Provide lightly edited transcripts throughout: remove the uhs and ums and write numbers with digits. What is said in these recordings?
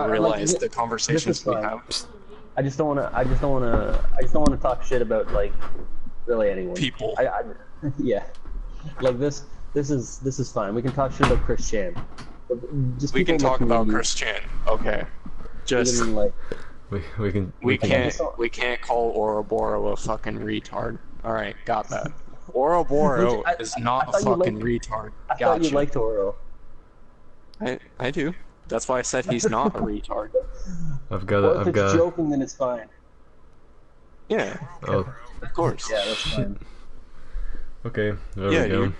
realize like, the this is conversations we fine. have. I just don't wanna. I just don't wanna. I just don't wanna talk shit about like really anyone. People. Yeah. Like this is fine. We can talk shit about Chris Chan. Just We people can in the talk about community. Chris Chan. Okay. Just Even, like, we can't call Ouroboros a fucking retard. All right, got that. Ouroboros is not a fucking retard. I thought you Gotcha. liked Oro. I do. That's why I said he's not a retard. Well, if it's joking, then it's fine. Yeah. Oh. Of course. Yeah, that's fine. Okay, there we go. Dude.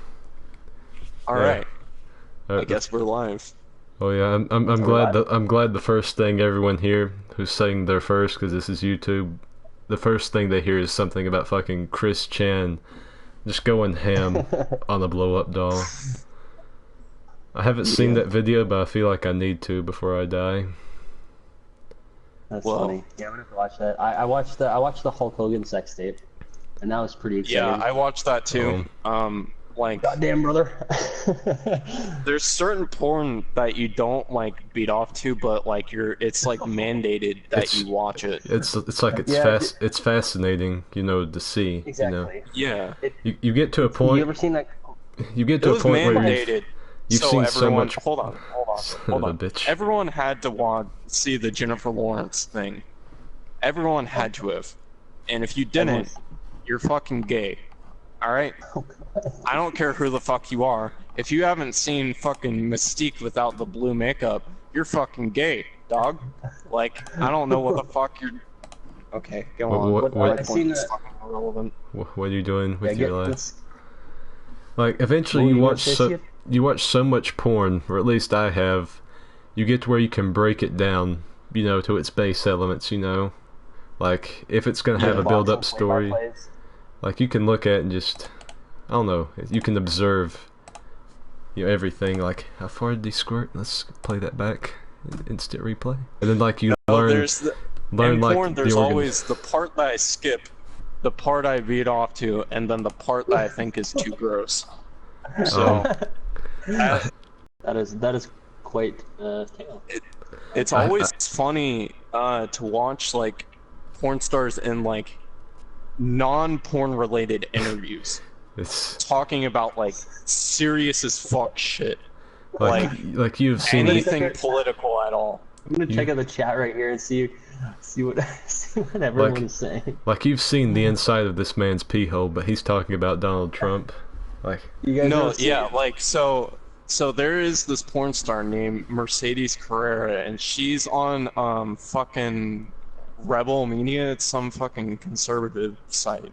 All right. I guess we're live. Oh yeah, I'm glad the first thing everyone here who's saying their first, because this is YouTube, the first thing they hear is something about fucking Chris Chan just going ham on a blow up doll. I haven't seen that video, but I feel like I need to before I die. That's funny. Yeah, I'm gonna have to watch that. I watched the Hulk Hogan sex tape, and that was pretty exciting. Yeah, I watched that too. Like, goddamn brother. There's certain porn that you don't like beat off to, but like it's like mandated that you watch it. It's it's fascinating, you know, to see. Exactly. You know? Yeah. You get to a point. You ever seen that? You get to a point where you've seen so much. Hold on. Bitch. Everyone had to see the Jennifer Lawrence thing. Everyone had to have, and if you didn't, you're fucking gay. All right. I don't care who the fuck you are. If you haven't seen fucking Mystique without the blue makeup, you're fucking gay, dog. Like, I don't know what the fuck you're. Okay, go on. What are you doing with your life? Like, eventually you watch so much porn, or at least I have. You get to where you can break it down, you know, to its base elements. You know, like if it's gonna have a build-up story. Like, you can look at and just, I don't know, you can observe, you know, everything. Like, how far did he squirt? Let's play that back. Instant replay. And then, like, you learn in porn, there's always the part that I skip, the part I beat off to, and then the part that I think is too gross. So, that is quite tale. It's always funny to watch, like, porn stars in, like, non-porn related interviews. It's talking about like serious as fuck shit. Like you've seen anything political at all. I'm gonna check out the chat right here and see what everyone is saying. Like, you've seen the inside of this man's pee hole, but he's talking about Donald Trump. Like, so there is this porn star named Mercedes Carrera, and she's on fucking Rebel Media. It's some fucking conservative site.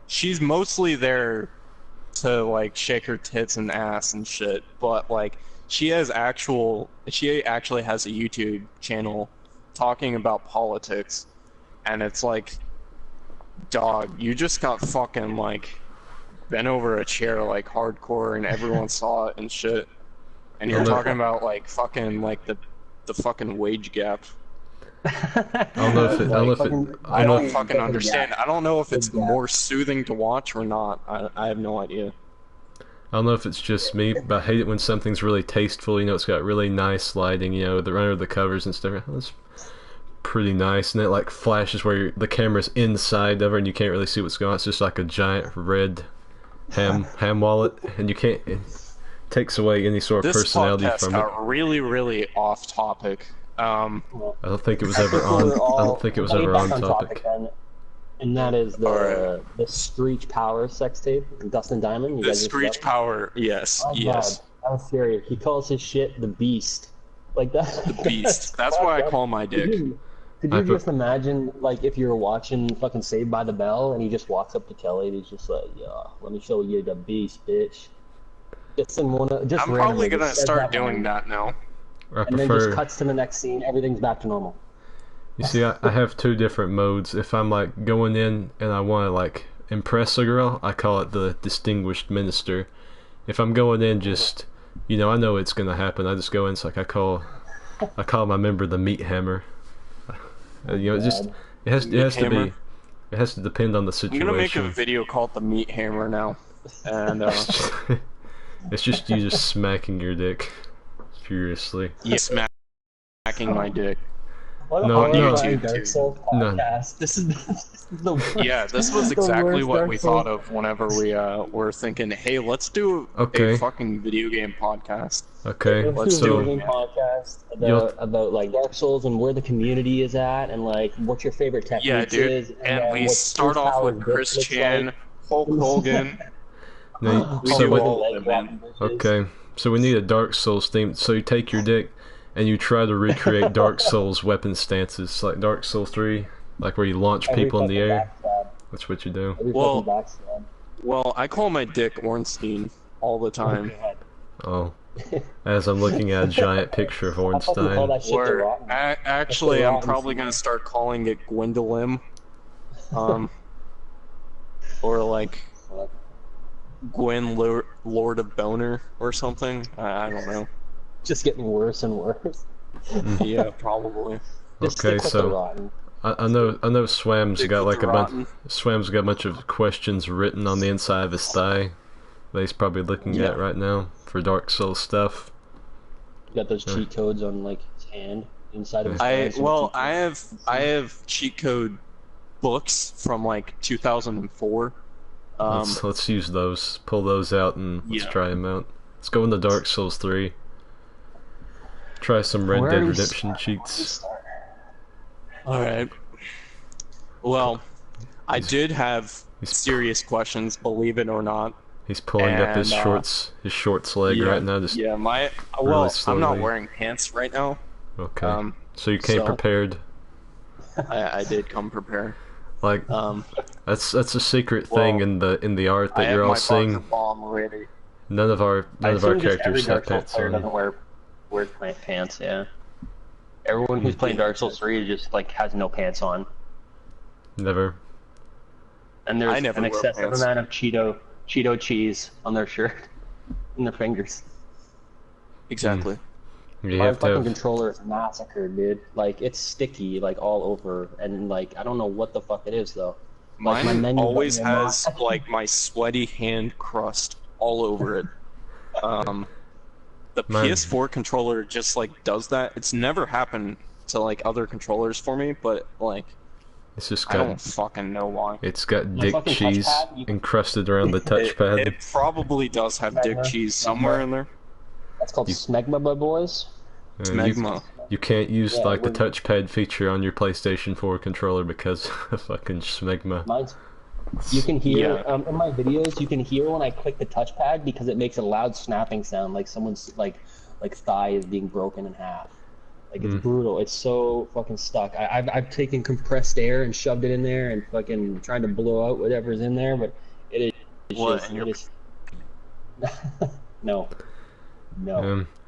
She's mostly there to like shake her tits and ass and shit, but like she actually has a YouTube channel talking about politics, and it's like, dog, you just got fucking like bent over a chair like hardcore, and everyone saw it and shit, and you're talking about like fucking like the fucking wage gap. I don't fucking understand. I don't know if it's more soothing to watch or not. I have no idea. I don't know if it's just me, but I hate it when something's really tasteful. You know, it's got really nice lighting. You know, the under the covers and stuff. That's pretty nice, and it like flashes where the camera's inside of her, and you can't really see what's going on. It's just like a giant red ham wallet, and you can't. It takes away any sort of personality from it. This podcast got really off topic. I don't think it was ever on. I don't think it was ever on topic. And that is the Screech Power sex tape, Dustin Diamond. The Screech Power, yes, yes. God, I'm serious. He calls his shit the Beast, like that. The Beast. That's why I call my dick. Could you just imagine, like, if you were watching fucking Saved by the Bell, and he just walks up to Kelly, and he's just like, "Yeah, let me show you the Beast, bitch." I'm probably gonna start doing that now. And then just cuts to the next scene, everything's back to normal. You see, I have two different modes. If I'm like going in and I want to like impress a girl, I call it the distinguished minister. If I'm going in just, you know, I know it's gonna happen, I just go in. It's like I call my member the meat hammer. You know, it has to depend on the situation. I'm gonna make a video called the meat hammer now, and it's just you just smacking your dick furiously. You smack smacking my dick. What no, on no, YouTube, Dark Souls podcast. This is the worst. Yeah, this was exactly what we thought of whenever we were thinking, hey, let's do a fucking video game podcast. Okay, let's do a video game podcast about like Dark Souls and where the community is at, and like what your favorite techniques is. And we start off with Chris Chan, like. Hulk Hogan. Okay, so we need a Dark Souls theme. So you take your dick and you try to recreate Dark Souls weapon stances, like Dark Souls 3, like where you launch people in the air. That's what you do. Well, I call my dick Ornstein all the time. Oh. As I'm looking at a giant picture of Ornstein. Actually, I'm probably going to start calling it Gwendolyn. Or like Gwen Lord of Boner or something. I don't know. Just getting worse and worse. Yeah, probably. Okay, so I know Swam's got like Swam's got a bunch of questions written on the inside of his thigh that he's probably looking at right now for Dark Souls stuff. You got those cheat codes on like his hand inside of his thigh. Well, I have cheat code books from like 2004. Let's use those. Pull those out and let's try them out. Let's go into Dark Souls 3. Try some Red Dead Redemption cheats. Alright. Well, I did have serious questions, believe it or not. He's pulling up his shorts leg right now. Just well, I'm not wearing pants right now. Okay. So you came prepared. I did come prepared. Like that's a secret thing in the art that you're all seeing. None of our characters have pants on. Doesn't wear pants, yeah. Everyone who's playing Dark Souls 3 just like has no pants on. Never. And there's an excessive amount of Cheeto cheese on their shirt and their fingers. Exactly. My fucking controller is massacred, dude. Like it's sticky, like all over, and like I don't know what the fuck it is though. Like, mine always has like my sweaty hand crust all over it. The PS4 controller just like does that. It's never happened to like other controllers for me, but like it's just I don't fucking know why. It's got dick cheese encrusted around the touchpad. It probably does have dick cheese somewhere in there. That's called Smegma, my boys. Smegma. You can't use like the touchpad feature on your PlayStation 4 controller because of fucking Smegma. You can hear in my videos. You can hear when I click the touchpad because it makes a loud snapping sound, like someone's like thigh is being broken in half. Like it's brutal. It's so fucking stuck. I've taken compressed air and shoved it in there and fucking trying to blow out whatever's in there, but it is no.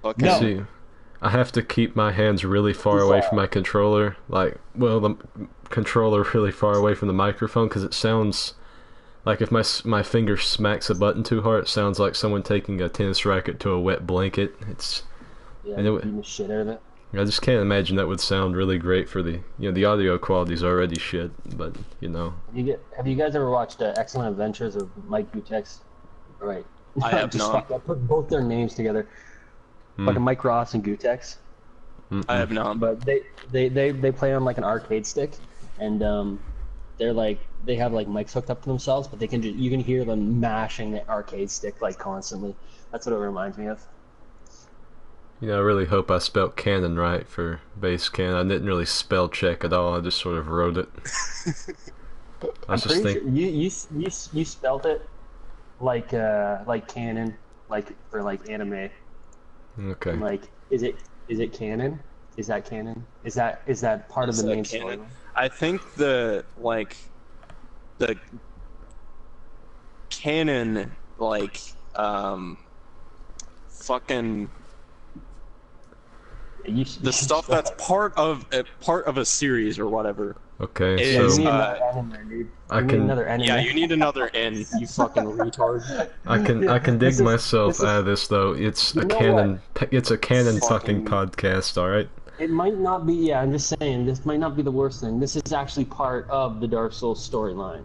Okay. See, I have to keep my hands really far away from my controller. Like, well, the controller really far away from the microphone because it sounds like if my finger smacks a button too hard, it sounds like someone taking a tennis racket to a wet blanket. It's beating the shit out of it. I just can't imagine that would sound really great for the audio quality's already shit, but Have you guys ever watched Excellent Adventures of Mike Butek's? Right. I have not. I put both their names together. Fucking Mike Ross and Gutex. I have not. But they play on like an arcade stick, and they're like they have like mics hooked up to themselves, but you can hear them mashing the arcade stick like constantly. That's what it reminds me of. I really hope I spelled canon right for base canon. I didn't really spell check at all. I just sort of wrote it. I'm pretty sure you spelled it like canon, like for like anime. Okay. And like, is it canon? Is that canon? Is that part of the main story? I think the canon fucking the stuff that's part of a series or whatever. Okay, so you need another N in there, dude. Another N. Yeah, you need another N. You fucking retard. I can dig myself out of this though. It's a canon. It's a canon fucking podcast. All right. It might not be. Yeah, I'm just saying. This might not be the worst thing. This is actually part of the Dark Souls storyline.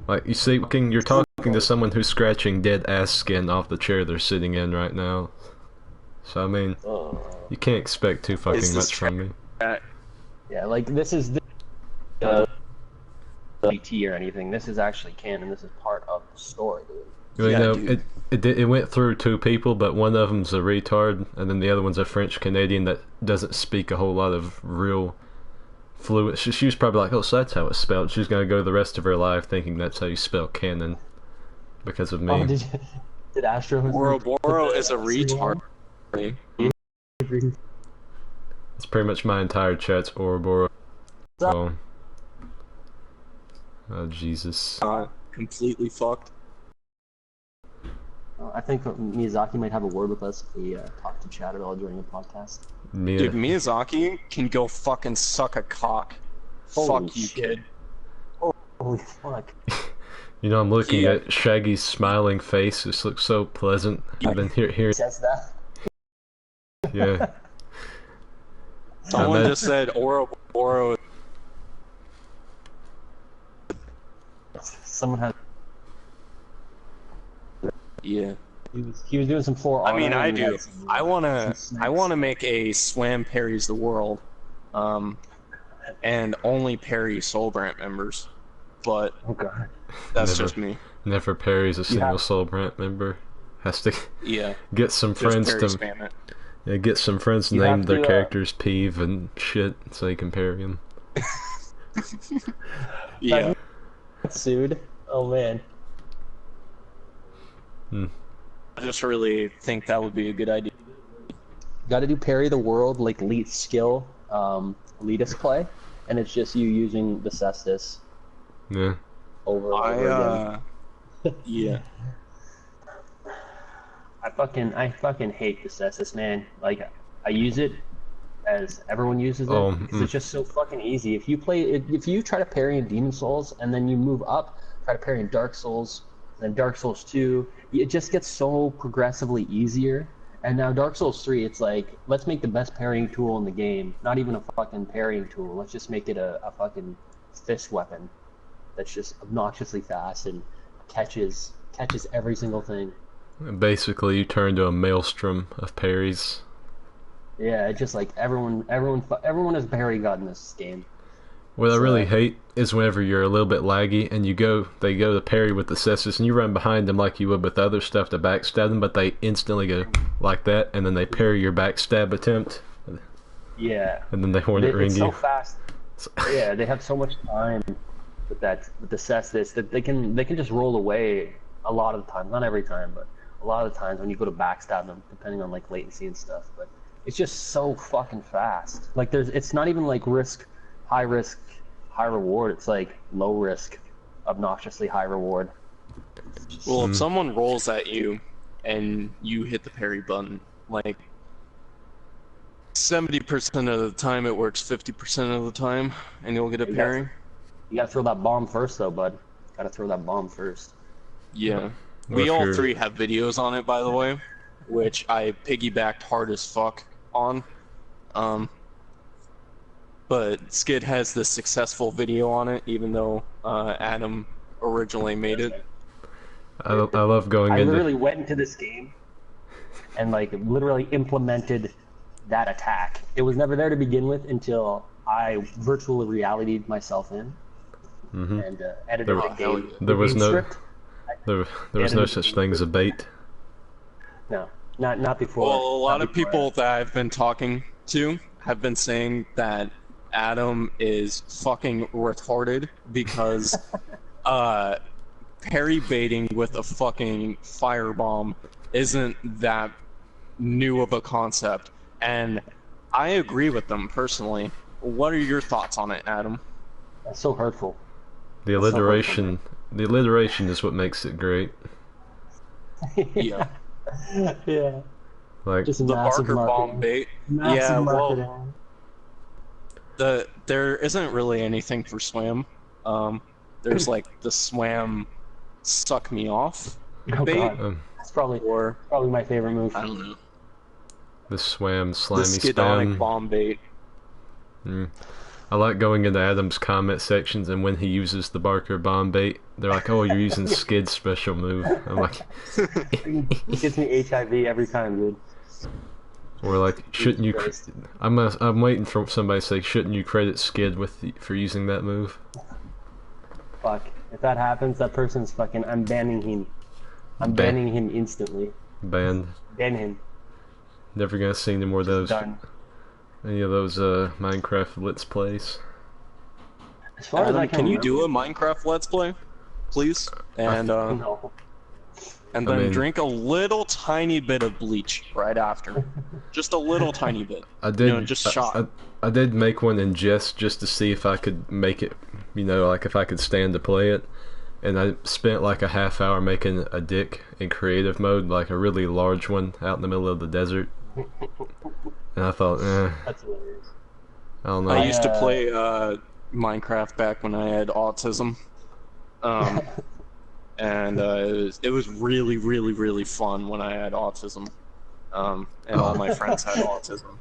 Like you see, you're talking to someone who's scratching dead ass skin off the chair they're sitting in right now. So I mean, you can't expect too fucking much from me. Yeah, like this is BT or anything. This is actually canon. This is part of the story, dude. You know, it went through two people, but one of them's a retard, and then the other one's a French Canadian that doesn't speak a whole lot of real fluent. She was probably like, "Oh, so that's how it's spelled." She's gonna go the rest of her life thinking that's how you spell canon because of me. Oh, did Astro? Ouroboros is a retard. It's pretty much my entire chat's Ouroboros. Oh, Jesus. Completely fucked. I think Miyazaki might have a word with us if we talk to chat at all during the podcast. Dude, Miyazaki can go fucking suck a cock. Holy fuck you, shit. kid. Holy fuck. You know, I'm looking at Shaggy's smiling face. This looks so pleasant. I've been hearing. Says that. Yeah. Someone just said Ouroboros. Someone had. Yeah. He was doing some For Honor. I mean, I do. I wanna make a Swam Parries the World, and only parry Soulbrand members, but that's just me. Never parries a single Soulbrand member. Has to get some friends to get some friends to name their characters Peeve and shit so you can parry them. Yeah. Sued. Oh man. I just really think that would be a good idea. Got to do parry the world like elite skill, elitist play, and it's just you using the cestus. Yeah. Over again. Yeah. I fucking hate the cestus, man. Like I use it as everyone uses it because it's just so fucking easy. If you try to parry in Demon Souls and then you move up, try to parry in Dark Souls, then Dark Souls 2, it just gets so progressively easier. And now Dark Souls 3, it's like, let's make the best parrying tool in the game. Not even a fucking parrying tool. Let's just make it a fucking fist weapon that's just obnoxiously fast and catches every single thing. Basically, you turn to a maelstrom of parries. Yeah, it's just like everyone is a parry god in this game. What I really hate is whenever you're a little bit laggy and they go to parry with the cestus and you run behind them like you would with other stuff to backstab them, but they instantly go like that and then they parry your backstab attempt. Yeah. And then they hornet ring you. It's so fast. Yeah, they have so much time with the cestus that they can just roll away a lot of the time. Not every time, but a lot of the times when you go to backstab them, depending on like latency and stuff. But it's just so fucking fast. Like it's not even like high risk, high reward. It's like low risk, obnoxiously high reward. Well, if someone rolls at you and you hit the parry button, like 70% of the time it works 50% of the time, and you'll get a parry. You gotta throw that bomb first, though, bud. Gotta throw that bomb first. Yeah. We all three have videos on it, by the way, which I piggybacked hard as fuck on. But Skid has the successful video on it, even though Adam originally made it. I love going into... I literally went into this game and like literally implemented that attack. It was never there to begin with until I virtual reality'd myself in and edited the game. There was no such thing as a bait. No, not before. Well, a lot of people that I've been talking to have been saying that Adam is fucking retarded because parry baiting with a fucking firebomb isn't that new of a concept, and I agree with them personally. What are your thoughts on it, Adam? That's so hurtful. The alliteration is what makes it great. Yeah. Yeah. Like just the Barker bomb bait. Yeah, well, there isn't really anything for Swam. There's like the Swam suck me off bait. That's probably my favorite move. I don't know. The Swam slimy the Skidonic spam. Bomb bait. I like going into Adam's comment sections, and when he uses the Barker bomb bait, they're like, "Oh, you're using Skid's special move." I'm like, "It gives me HIV every time, dude." Or like, shouldn't you? I'm waiting for somebody to say, shouldn't you credit Skid for using that move? Fuck. If that happens, that person's fucking. I'm banning him. I'm banning him instantly. Banned. Ban him. Never gonna see any more of those. Done. Any of those Minecraft Let's Plays. As far as I can you do a Minecraft Let's Play, please? And No. and then drink a little tiny bit of bleach right after, just a little tiny bit. I did. You know, just shot. I did make one in just to see if I could make it. You know, like if I could stand to play it. And I spent like a half hour making a dick in creative mode, like a really large one out in the middle of the desert. And I thought, That's hilarious. I don't know. I used to play Minecraft back when I had autism, and it was really, really, really fun when I had autism, and all my friends had autism.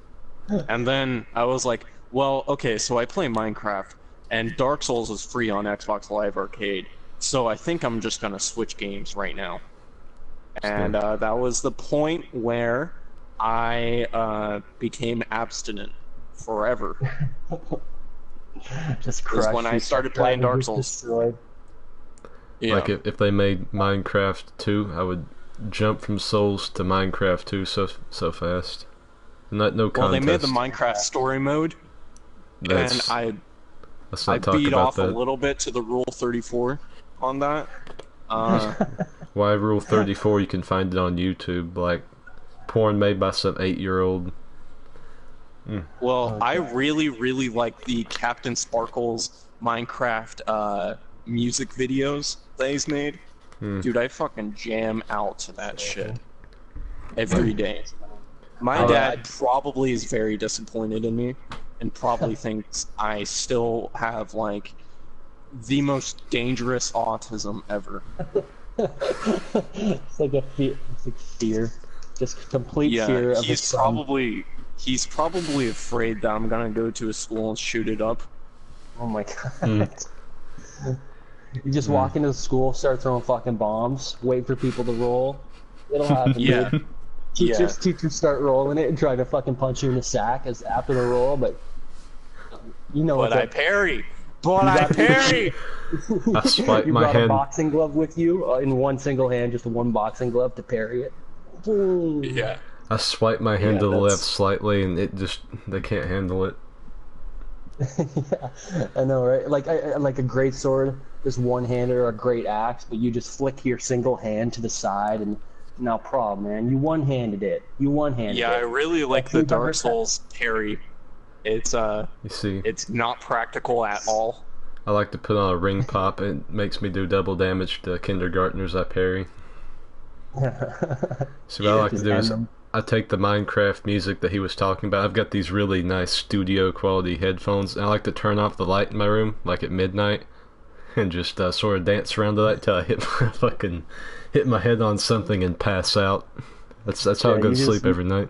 And then I was like, well, okay, so I play Minecraft, and Dark Souls is free on Xbox Live Arcade. So I think I'm just gonna switch games right now, and that was the point where I became abstinent forever. Just was when I started playing Dark Souls. Yeah. Like if they made Minecraft 2, I would jump from Souls to Minecraft 2 so fast. No contest. Well, they made the Minecraft story mode, and I beat off a little bit to the Rule 34. On that. Why Rule 34? You can find it on YouTube, like porn made by some 8-year-old. Well, I really, really like the Captain Sparkle's Minecraft music videos that he's made. Dude, I fucking jam out to that shit every day. My dad probably is very disappointed in me, and probably thinks I still have like the most dangerous autism ever. It's like fear, just complete fear of he's probably afraid that I'm gonna go to a school and shoot it up. Oh my god. You just walk into the school, start throwing fucking bombs, wait for people to roll. It'll happen. Yeah. Dude. Teachers start rolling it and try to fucking punch you in the sack as after the roll, but you know. But I parry. But I parry! I swipe you my brought hand. A boxing glove with you in one single hand, just one boxing glove to parry it. Boom. Yeah. I swipe my hand to the left slightly, and they can't handle it. Yeah, I know, right? Like like a great sword, just one-handed, or a great axe, but you just flick your single hand to the side, and no problem, man. You one-handed it. Yeah, I really like the Dark Souls parry. It's you see, it's not practical at all. I like to put on a ring pop. It makes me do double damage to kindergartners I parry. So what I like to do is I take the Minecraft music that he was talking about. I've got these really nice studio quality headphones, and I like to turn off the light in my room like at midnight and just sort of dance around to that till I hit my head on something and pass out. That's how I go to sleep every night.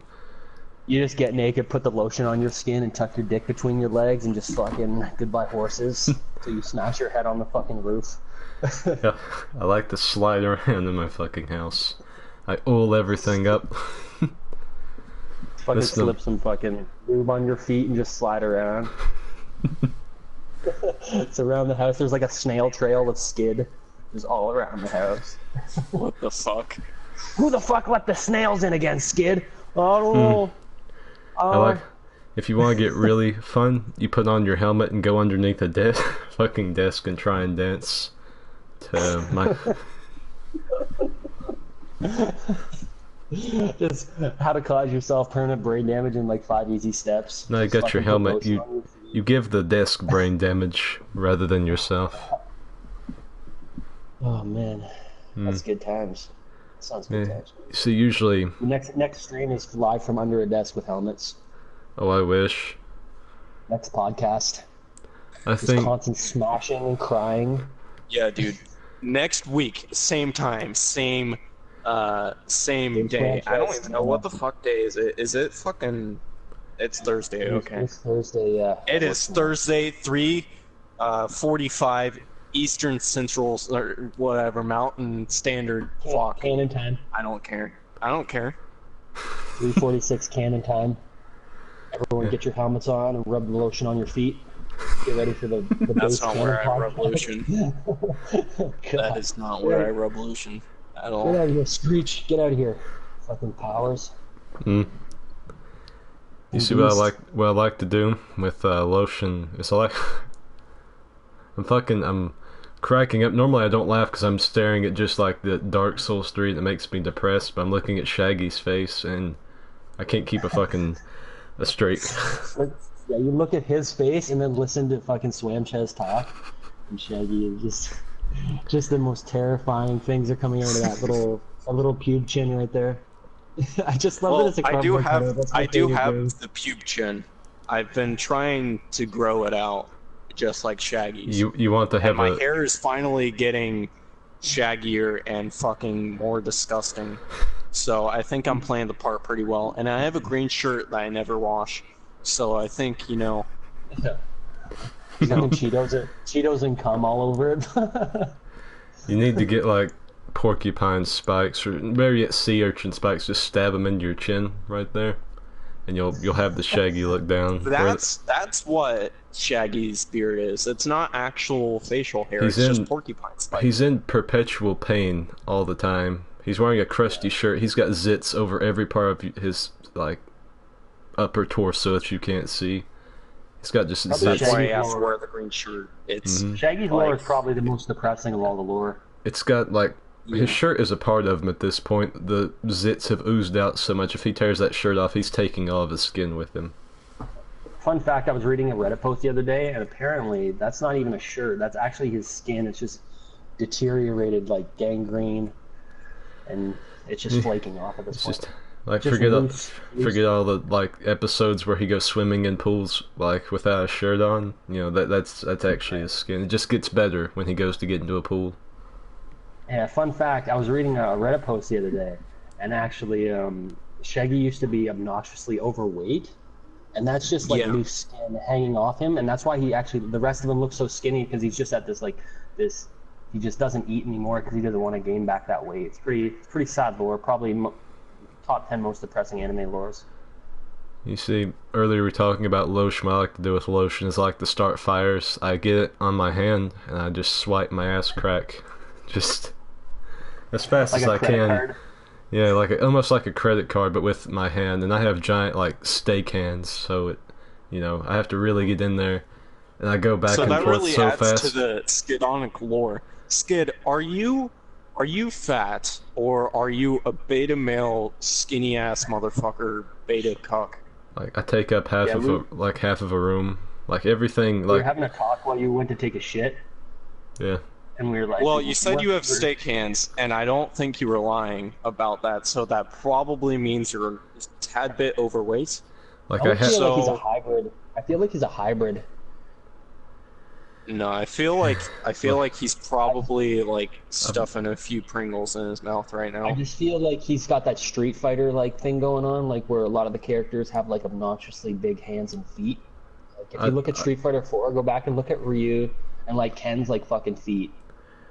You just get naked, put the lotion on your skin, and tuck your dick between your legs, and just fucking goodbye horses till you smash your head on the fucking roof. Yeah, I like to slide around in my fucking house. I oil everything up. Fucking slip some fucking lube on your feet and just slide around. It's around the house. There's like a snail trail of skid just all around the house. What the fuck? Who the fuck let the snails in again, Skid? Oh. I like, if you want to get really fun, you put on your helmet and go underneath a fucking desk and try and dance to my... Just how to cause yourself permanent brain damage in like 5 easy steps. No, you got your helmet. You give the desk brain damage rather than yourself. Oh man, that's good times. Sounds good times. So usually next stream is live from under a desk with helmets. Oh, I wish. Next podcast. Just constant smashing and crying. Yeah, dude. Next week, same time, same day. I don't even know what the fuck day is it. Is it fucking? It's Thursday. Okay. It's Thursday. Yeah. It is Thursday, 3:45 Eastern Central or whatever Mountain Standard clock. Canon time. I don't care. 3:46 cannon time. Everyone get your helmets on and rub the lotion on your feet. Get ready for the That's base not cannon where I rub podcast. lotion. That is not where I rub lotion at all. Get out of here, Screech. Get out of here. Fucking powers. You see what I like to do with lotion is I'm cracking up. Normally I don't laugh because I'm staring at just like the Dark Souls 3 and it makes me depressed, but I'm looking at Shaggy's face and I can't keep a straight. Yeah, you look at his face and then listen to fucking Swamchez talk, and Shaggy is just the most terrifying things are coming out of that little pube chin right there. I just love it as a I do have the pube chin. I've been trying to grow it out, just like Shaggy's. You want to have my hair is finally getting shaggier and fucking more disgusting. So I think I'm playing the part pretty well, and I have a green shirt that I never wash. So I think Yeah. Cheetos and cum all over it. You need to get like porcupine spikes, or maybe get sea urchin spikes. Just stab them into your chin right there, and you'll have the Shaggy look down. That's what Shaggy's beard is. It's not actual facial hair. It's just porcupine spikes. He's in perpetual pain all the time. He's wearing a crusty shirt. He's got zits over every part of his like upper torso that you can't see. He's got just zits. That's why he has to wear the green shirt. It's Shaggy's lore is probably the most depressing of all the lore. It's got like his shirt is a part of him at this point. The zits have oozed out so much. If he tears that shirt off, he's taking all of his skin with him. Fun fact: I was reading a Reddit post the other day, and apparently that's not even a shirt. That's actually his skin. It's just deteriorated, like gangrene, and it's just flaking off at this point. Just, like forget all the like episodes where he goes swimming in pools like without a shirt on. You know that's actually his skin. It just gets better when he goes to get into a pool. Yeah, fun fact, I was reading a Reddit post the other day, and actually Shaggy used to be obnoxiously overweight, and that's just like loose skin hanging off him, and that's why the rest of him looks so skinny, because he's just at this he just doesn't eat anymore because he doesn't want to gain back that weight. It's pretty sad lore, probably top 10 most depressing anime lores. You see, earlier we were talking about lotion. What I like to do with lotion is I like to start fires. I get it on my hand, and I just swipe my ass crack. Just as fast as I can. Card. Yeah, almost like a credit card, but with my hand. And I have giant like steak hands, so I have to really get in there, and I go back and forth really so adds fast. To the Skidonic lore. Skid, are you fat, or are you a beta male, skinny ass motherfucker, beta cuck? Like I take up half of a room, like everything. We were having a talk while you went to take a shit. Yeah. And we were like, well, you said you have steak hands, and I don't think you were lying about that, so that probably means you're a tad bit overweight. Like I feel like he's a hybrid. I feel like he's a hybrid. No, I feel like he's probably like stuffing a few Pringles in his mouth right now. I just feel like he's got that Street Fighter like thing going on, like where a lot of the characters have like obnoxiously big hands and feet. Like if you look at Street Fighter 4, go back and look at Ryu and like Ken's like fucking feet.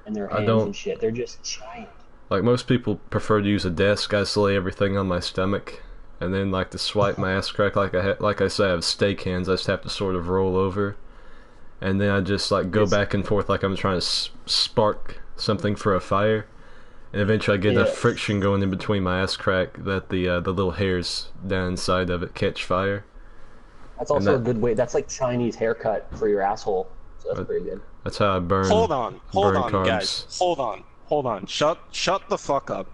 And their hands and shit. They're just giant. Like most people prefer to use a desk. I just lay everything on my stomach, and then like to swipe my ass crack. Like I say, I have steak hands. I just have to sort of roll over, and then I just like go back and forth like I'm trying to spark something for a fire, and eventually I get enough friction going in between my ass crack that the little hairs down inside of it catch fire. That's also a good way. That's like Chinese haircut for your asshole. So that's pretty good. That's how I burn. Hold on, carbs. guys. Hold on. Shut the fuck up.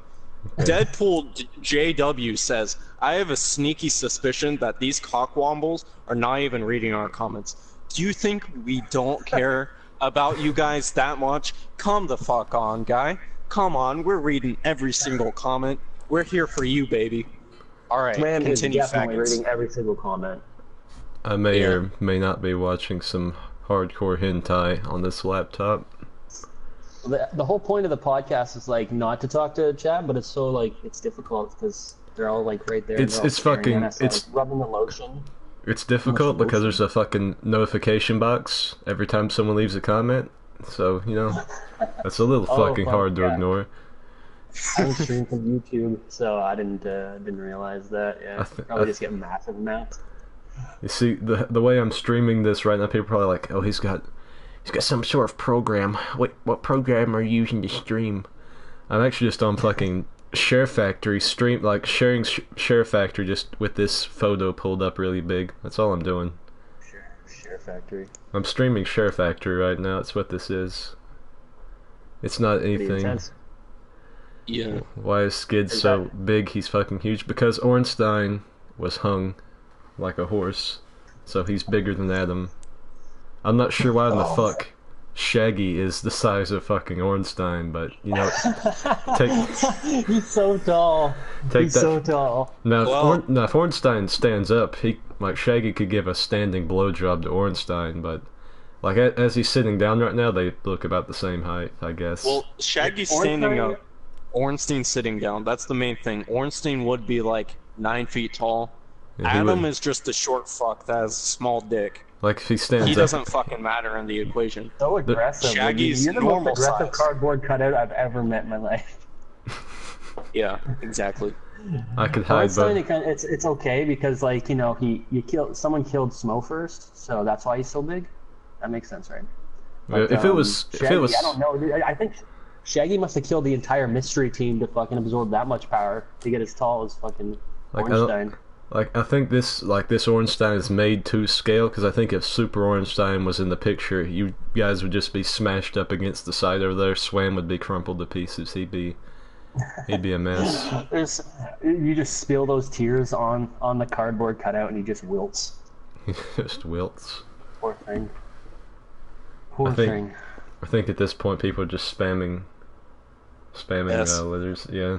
Deadpool JW says, I have a sneaky suspicion that these cockwombles are not even reading our comments. Do you think we don't care about you guys that much? Come the fuck on, guy. Come on, we're reading every single comment. We're here for you, baby. Alright, continue. Is definitely reading every single comment. I may or may not be watching some hardcore hentai on this laptop. The whole point of the podcast is like not to talk to chat, but it's so like it's difficult because they're all like right there. It's fucking it's like, rubbing the lotion. It's difficult because there's a fucking notification box every time someone leaves a comment. So that's a little fucking hard to ignore. I don't stream from YouTube, so I didn't realize that. Yeah, probably just get massive amounts. You see, the way I'm streaming this right now, people are probably like, "Oh, he's got some sort of program. What program are you using to stream?" I'm actually just on fucking Share Factory stream, like sharing Share Factory just with this photo pulled up really big. That's all I'm doing. Share Factory. I'm streaming Share Factory right now. That's what this is. It's not anything. Yeah. Why is Skid so big? He's fucking huge. Because Ornstein was hung like a horse, so he's bigger than Adam. I'm not sure why in the fuck Shaggy is the size of fucking Ornstein, but you know, he's so tall. So tall. Now, if Ornstein stands up, Shaggy could give a standing blowjob to Ornstein, but like as he's sitting down right now, they look about the same height, I guess. Well, Shaggy's standing up, Ornstein's sitting down. That's the main thing. Ornstein would be like 9 feet tall. Yeah, Adam is just a short fuck that has a small dick. Like if he stands up, he doesn't fucking matter in the equation. So aggressive. Shaggy's you're the normal most aggressive size. Cardboard cutout I've ever met in my life. Yeah, exactly. I could hide, but it's okay because like someone killed Smo first, so that's why he's so big. That makes sense, right? But, if it was, Shaggy, I don't know. I think Shaggy must have killed the entire mystery team to fucking absorb that much power to get as tall as fucking Ornstein. I think this Ornstein is made to scale, because I think if Super Ornstein was in the picture, you guys would just be smashed up against the side over there. Swam would be crumpled to pieces. He'd be a mess. You just spill those tears on the cardboard cutout, and he just wilts. He just wilts. Poor thing. I think at this point people are just spamming letters. Yeah.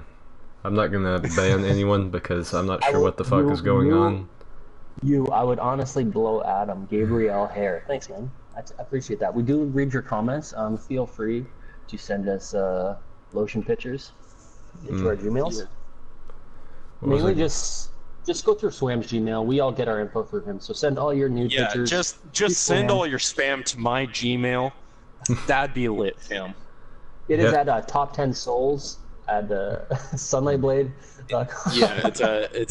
I'm not gonna ban anyone because I'm not sure what the fuck is going on. I would honestly blow Adam. Gabriel Hare. Thanks, man. I appreciate that. We do read your comments. Feel free to send us lotion pictures to our Gmails. Yeah. Mainly just go through Swam's Gmail. We all get our info through him. So send all your nude pictures. Yeah, just send all your spam to my Gmail. That'd be lit, fam. It is at Top 10 Souls. At Sunlight Blade. Yeah, it's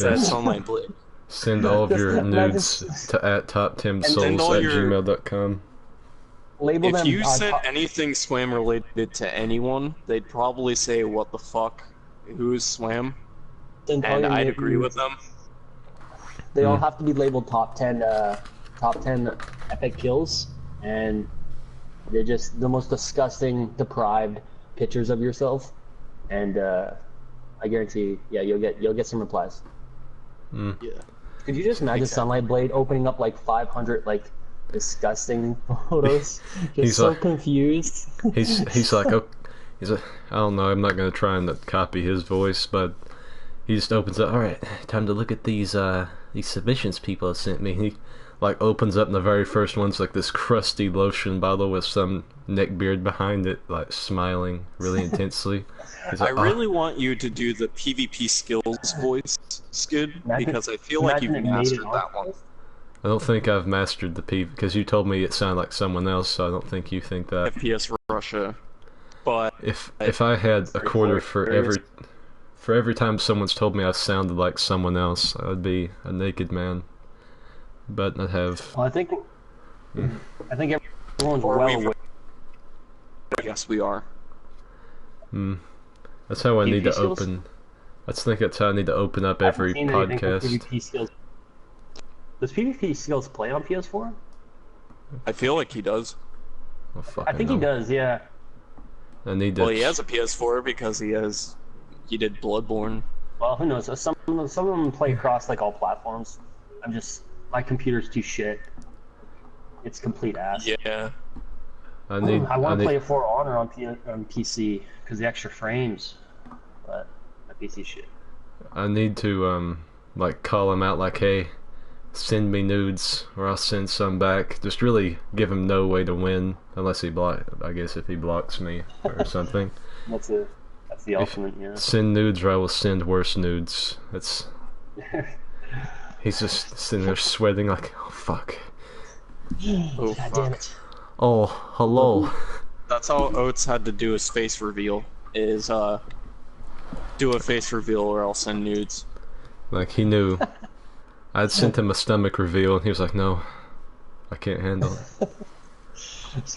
at Sunlight Blade. Send all of your nudes to @top10souls@gmail.com. Label them. If you sent anything Swam related to anyone, they'd probably say, "What the fuck? Who's Swam?" And I'd agree with them. They all have to be labeled top 10 epic kills, and they're just the most disgusting, deprived pictures of yourself. And I guarantee, you'll get some replies. Yeah. Could you just imagine Sunlight Blade opening up like 500 like disgusting photos? Just so confused. He's like, I don't know. I'm not gonna try and copy his voice, but he just opens up. All right, time to look at these submissions people have sent me. He like opens up, and the very first one's like this crusty lotion bottle with some neckbeard behind it, like smiling really intensely. Like, I really want you to do the PvP skills voice, Skid, because I feel like you've mastered that one. I don't think I've mastered the PvP, because you told me it sounded like someone else, so I don't think you think that. FPS Russia, but if I had a quarter for every time someone's told me I sounded like someone else, I would be a naked man. But I have. Well, I think everyone's well aware. Yes, we are. That's how I need to open. I think that's how I need to open up every podcast. PvP skills. Does PvP skills play on PS4? I feel like he does. I think he does. Yeah. I need to. Well, he has a PS4 because he did Bloodborne. Well, who knows? Some of them play across like all platforms. My computer's too shit. It's complete ass. Yeah. I want to play a For Honor on PC because the extra frames, but my PC shit. I need to like call him out like, hey, send me nudes or I'll send some back. Just really give him no way to win unless I guess if he blocks me or something. That's the ultimate. Yeah. Send nudes or I will send worse nudes. That's. He's just sitting there sweating like, oh fuck. Oh God fuck. Damn it. Oh, hello. That's how Oates had to do his face reveal. Is do a face reveal or I'll send nudes. Like, he knew. I'd sent him a stomach reveal, and he was like, no, I can't handle it.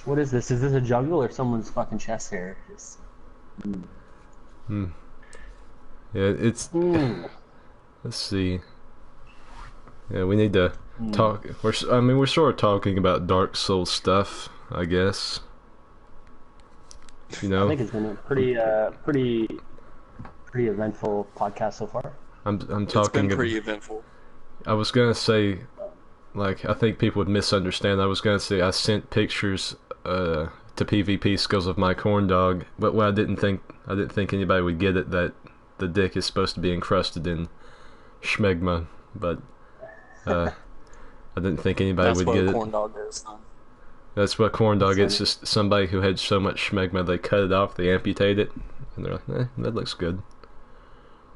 What is this? Is this a jungle or someone's fucking chest hair? Just... Yeah, it's... Let's see. Yeah, we need to talk... we're sort of talking about Dark Souls stuff, I guess. You know? I think it's been a pretty eventful podcast so far. I'm talking... It's been pretty eventful. I was gonna say, like, I think people would misunderstand. I was gonna say I sent pictures to PvP skills of my corn dog, but I didn't think anybody would get it that the dick is supposed to be encrusted in schmegma, but I didn't think anybody would get it. That's what a corn dog is. That's what corn dog is. Just somebody who had so much schmegma they cut it off, they amputate it, and they're like, that looks good.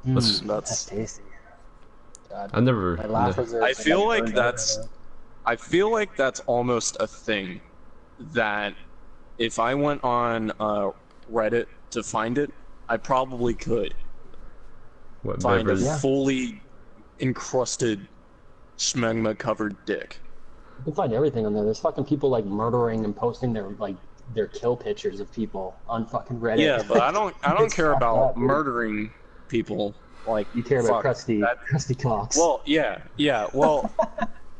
That's tasty. God. I feel like that's almost a thing that if I went on Reddit to find it, I probably could find a fully encrusted schmegma covered dick. You can find everything on there. There's fucking people like murdering and posting their kill pictures of people on fucking Reddit. Yeah, but I don't care about murdering people. Like, you care about crusty cocks. Well, yeah. Well,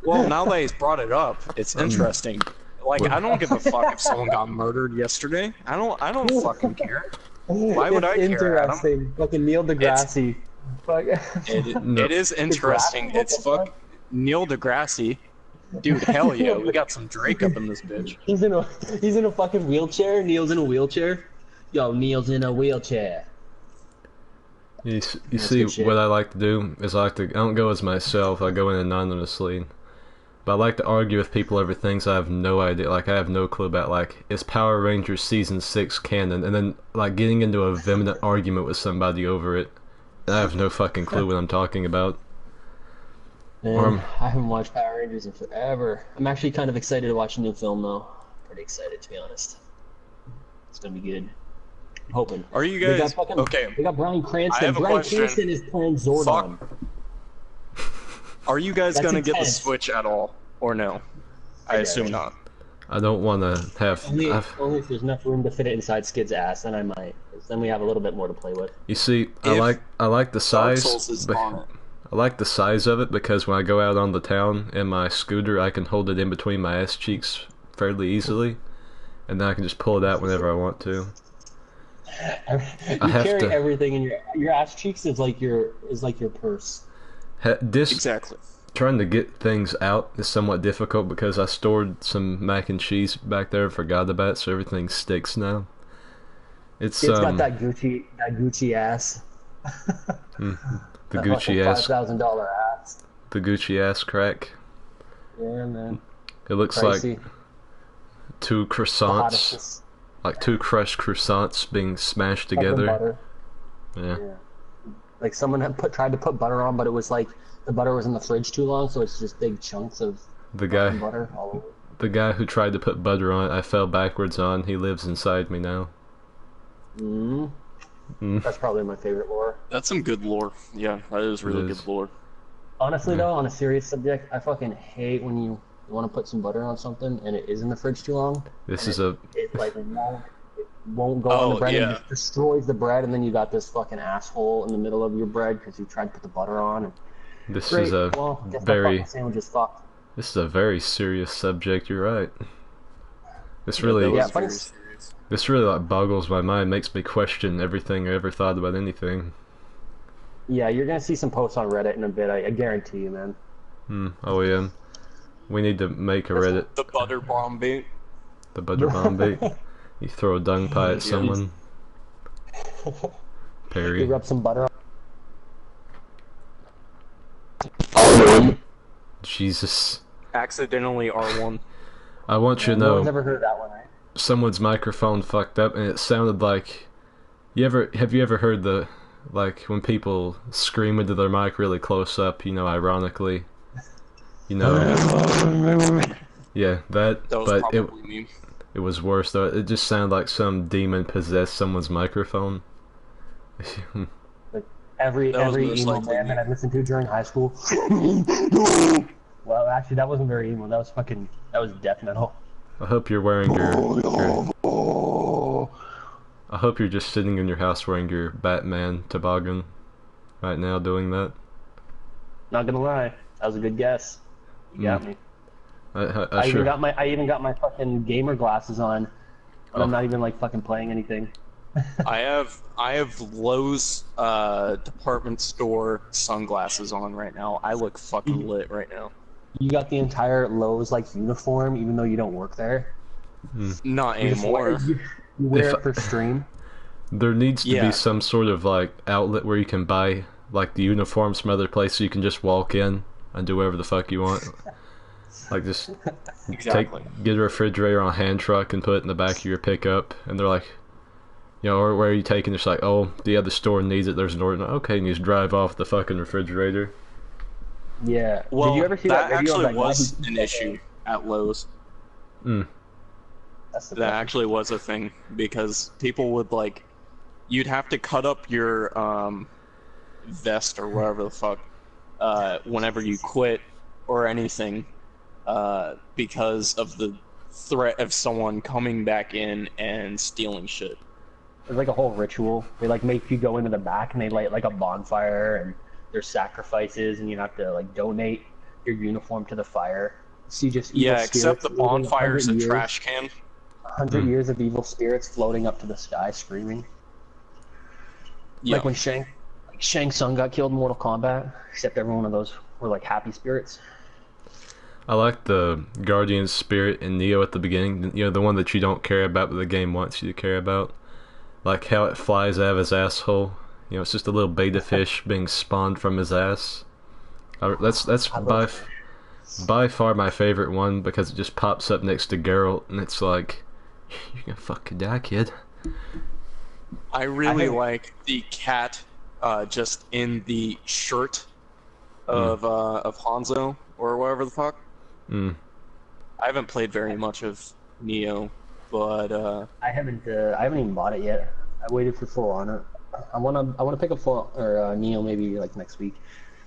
now that he's brought it up, it's interesting. Like, I don't give a fuck if someone got murdered yesterday. I don't fucking care. Why would I care? Interesting. Fucking Neil deGrasse. It is interesting. It's Neil deGrasse. Dude, hell yeah, we got some Drake up in this bitch. He's in a fucking wheelchair. Neil's in a wheelchair. Yo, Neil's in a wheelchair. You see, what I like to do is I don't go as myself, I go in anonymously. But I like to argue with people over things I have no idea, like I have no clue about, like, is Power Rangers Season 6 canon? And then, like, getting into a vehement argument with somebody over it. And I have no fucking clue what I'm talking about. Man, I haven't watched Power Rangers in forever. I'm actually kind of excited to watch a new film, though. Pretty excited, to be honest. It's gonna be good. I'm hoping. Are you guys okay? We got Bryan Cranston. Bryan Cranston is playing Zordon. Are you guys gonna get the Switch at all, or no? I assume not. I don't want to have. Only if there's enough room to fit it inside Skid's ass, then I might. Then we have a little bit more to play with. You see, I like the size. I like the size of it because when I go out on the town in my scooter, I can hold it in between my ass cheeks fairly easily, and then I can just pull it out whenever I want to. You carry everything in your ass cheeks is like your purse. Exactly. Trying to get things out is somewhat difficult because I stored some mac and cheese back there and forgot about it, so everything sticks now. It's got that Gucci ass. The Gucci ass. $5,000 ass. The Gucci ass crack. Yeah, man. It looks Pricey. like two croissants. Like two crushed croissants being smashed together. Butter. Yeah. Like someone had tried to put butter on, but it was like the butter was in the fridge too long, so it's just big chunks of butter all over. The guy who tried to put butter on it, I fell backwards on. He lives inside me now. That's probably my favorite lore. That's some good lore. Yeah, that is really good lore. Honestly, though, on a serious subject, I fucking hate when you want to put some butter on something and it is in the fridge too long. It won't go on the bread and it just destroys the bread, and then you got this fucking asshole in the middle of your bread because you tried to put the butter on. This is a sandwich is fucked. This is a very serious subject. You're right. This really like boggles my mind, makes me question everything I ever thought about anything. Yeah, you're gonna see some posts on Reddit in a bit. I guarantee you, man. Oh yeah. We need to make a Reddit. The butter bomb bait. The butter bomb bait. You throw a dung pie at someone. Perry. You rub some butter on. Jesus. Accidentally R1. I want you to know. I've never heard that one, right? Someone's microphone fucked up and it sounded like... Have you ever heard the... Like, when people scream into their mic really close up, ironically. Yeah, that was but probably me. It was worse though. It just sounded like some demon possessed someone's microphone. Like every emo band that I listened to during high school. Well, actually, that wasn't very emo. That was death metal. I hope you're wearing your I hope you're just sitting in your house wearing your Batman toboggan right now doing that. Not gonna lie, that was a good guess. You got me. I even got my fucking gamer glasses on, but I'm not even like fucking playing anything. I have Lowe's department store sunglasses on right now. I look fucking lit right now. You got the entire Lowe's like uniform, even though you don't work there. Not anymore. You wear it for stream. There needs to be some sort of like outlet where you can buy like the uniforms from other places. You can just walk in and do whatever the fuck you want. Like just get a refrigerator on a hand truck and put it in the back of your pickup, and they're like, you know, or where are you taking? It's like, oh, the other store needs it. There's an order. Okay, and you just drive off the fucking refrigerator. Yeah. Well, did you ever see that video actually was an issue at Lowe's. That actually was a thing because people would like, you'd have to cut up your vest or whatever the fuck whenever you quit or anything because of the threat of someone coming back in and stealing shit. There's like a whole ritual. They like make you go into the back and they light like a bonfire and there's sacrifices and you have to like donate your uniform to the fire. So you just except the bonfire's a trash can. 100 years of evil spirits floating up to the sky screaming. Yeah. Like when Shang Tsung got killed in Mortal Kombat, except every one of those were like happy spirits. I like the Guardian spirit in Neo at the beginning, you know, the one that you don't care about but the game wants you to care about. Like how it flies out of his asshole. You know, it's just a little beta fish being spawned from his ass. That's by far my favorite one because it just pops up next to Geralt and it's like, you're gonna fucking die, kid. I really like the cat just in the shirt of Hanzo or whatever the fuck. I haven't played very much of Neo, but I haven't even bought it yet. I waited for full on it. I wanna pick up Neo maybe like next week.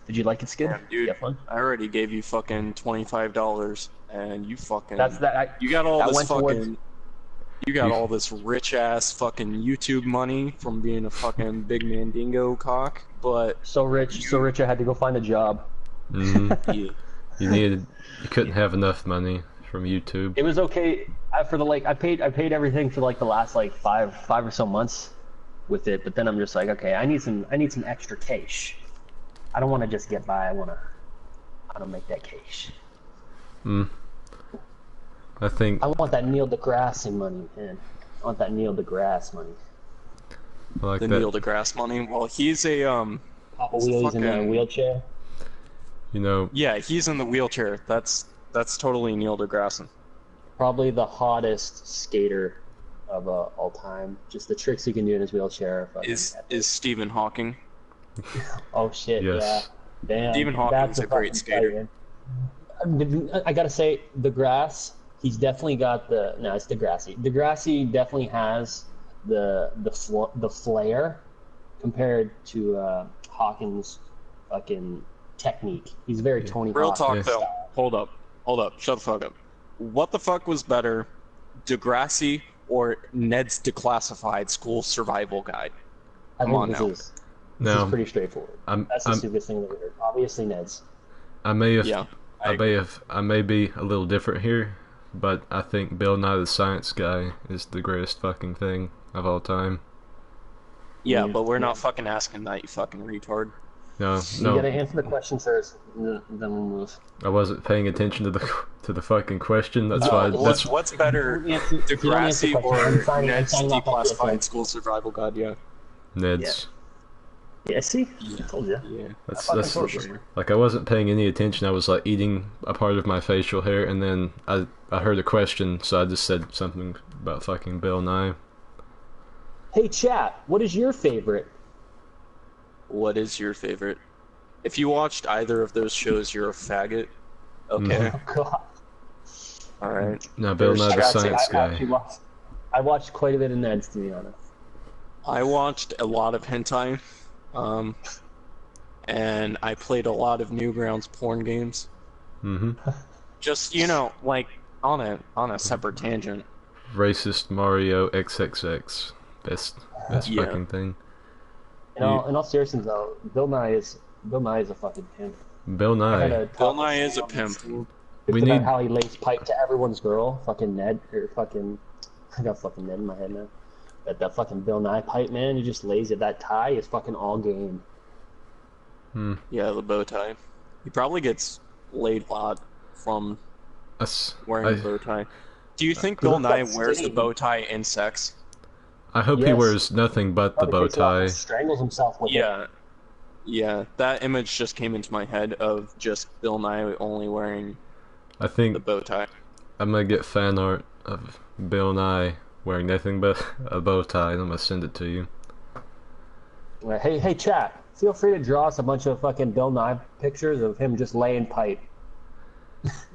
Did you like it, Skid? Damn, dude, I already gave you fucking $25 and you fucking you got all this rich ass fucking YouTube money from being a fucking big mandingo cock, but so rich I had to go find a job. Yeah. You couldn't have enough money from YouTube. It was okay I paid everything for like the last like five or so months with it, but then I'm just like, okay, I need some extra cash. I don't want to just get by. I want to make that cash. I want that Neil deGrasse money, man. I want that Neil deGrasse money. I like the that. Neil deGrasse money. Well, he's a Papa Wheelie's in a wheelchair. You know. Yeah, he's in the wheelchair. That's totally Neil deGrasse. Probably the hottest skater of all time. Just the tricks he can do in his wheelchair. Is Stephen Hawking? Oh shit! Yes. Yeah. Damn. Stephen Hawking's a great skater. I gotta say, deGrasse. He's definitely got it's Degrassi. Degrassi definitely has the flair compared to Hawkins' fucking technique. He's very Tony Hawk. Real talk though. Hold up. Shut the fuck up. What the fuck was better, Degrassi or Ned's Declassified School Survival Guide? Come on now. This is pretty straightforward. That's the stupidest thing that we heard. Obviously, Ned's. I may be a little different here, but I think Bill Nye the Science Guy is the greatest fucking thing of all time. Yeah, but we're not fucking asking that, you fucking retard. No. You gotta answer the question first, then we'll move. I wasn't paying attention to the fucking question. That's why. What's better, Degrassi or Ned's Declassified School Survival Guide? Yeah. Ned's. Yeah, see? I told you. Yeah. That's like I wasn't paying any attention. I was like eating a part of my facial hair, and then I heard a question, so I just said something about fucking Bill Nye. Hey chat, what is your favorite? What is your favorite? If you watched either of those shows, you're a faggot. Okay. Oh god. All right. No, Bill Nye the Science Guy. I watched quite a bit of Ned's, to be honest. I watched a lot of hentai. And I played a lot of Newgrounds porn games. Mm-hmm. Just, like on a separate tangent. Racist Mario XXX. Best fucking thing. In all seriousness though, Bill Nye is a fucking pimp. Bill Nye. Bill Nye is a pimp. We need how he lays pipe to everyone's girl. Fucking Ned, or fucking, I got fucking Ned in my head now. That fucking Bill Nye pipe, man, he just lays it. That tie is fucking all game. Yeah, the bow tie. He probably gets laid a lot from wearing the bow tie. Do you think Bill Nye wears the bow tie in sex? I hope he wears nothing but the bow tie. Strangles himself with it. Yeah, that image just came into my head of just Bill Nye only wearing the bow tie. I'm gonna get fan art of Bill Nye wearing nothing but a bow tie, and I'm gonna send it to you. Hey, chat. Feel free to draw us a bunch of fucking Bill Nye pictures of him just laying pipe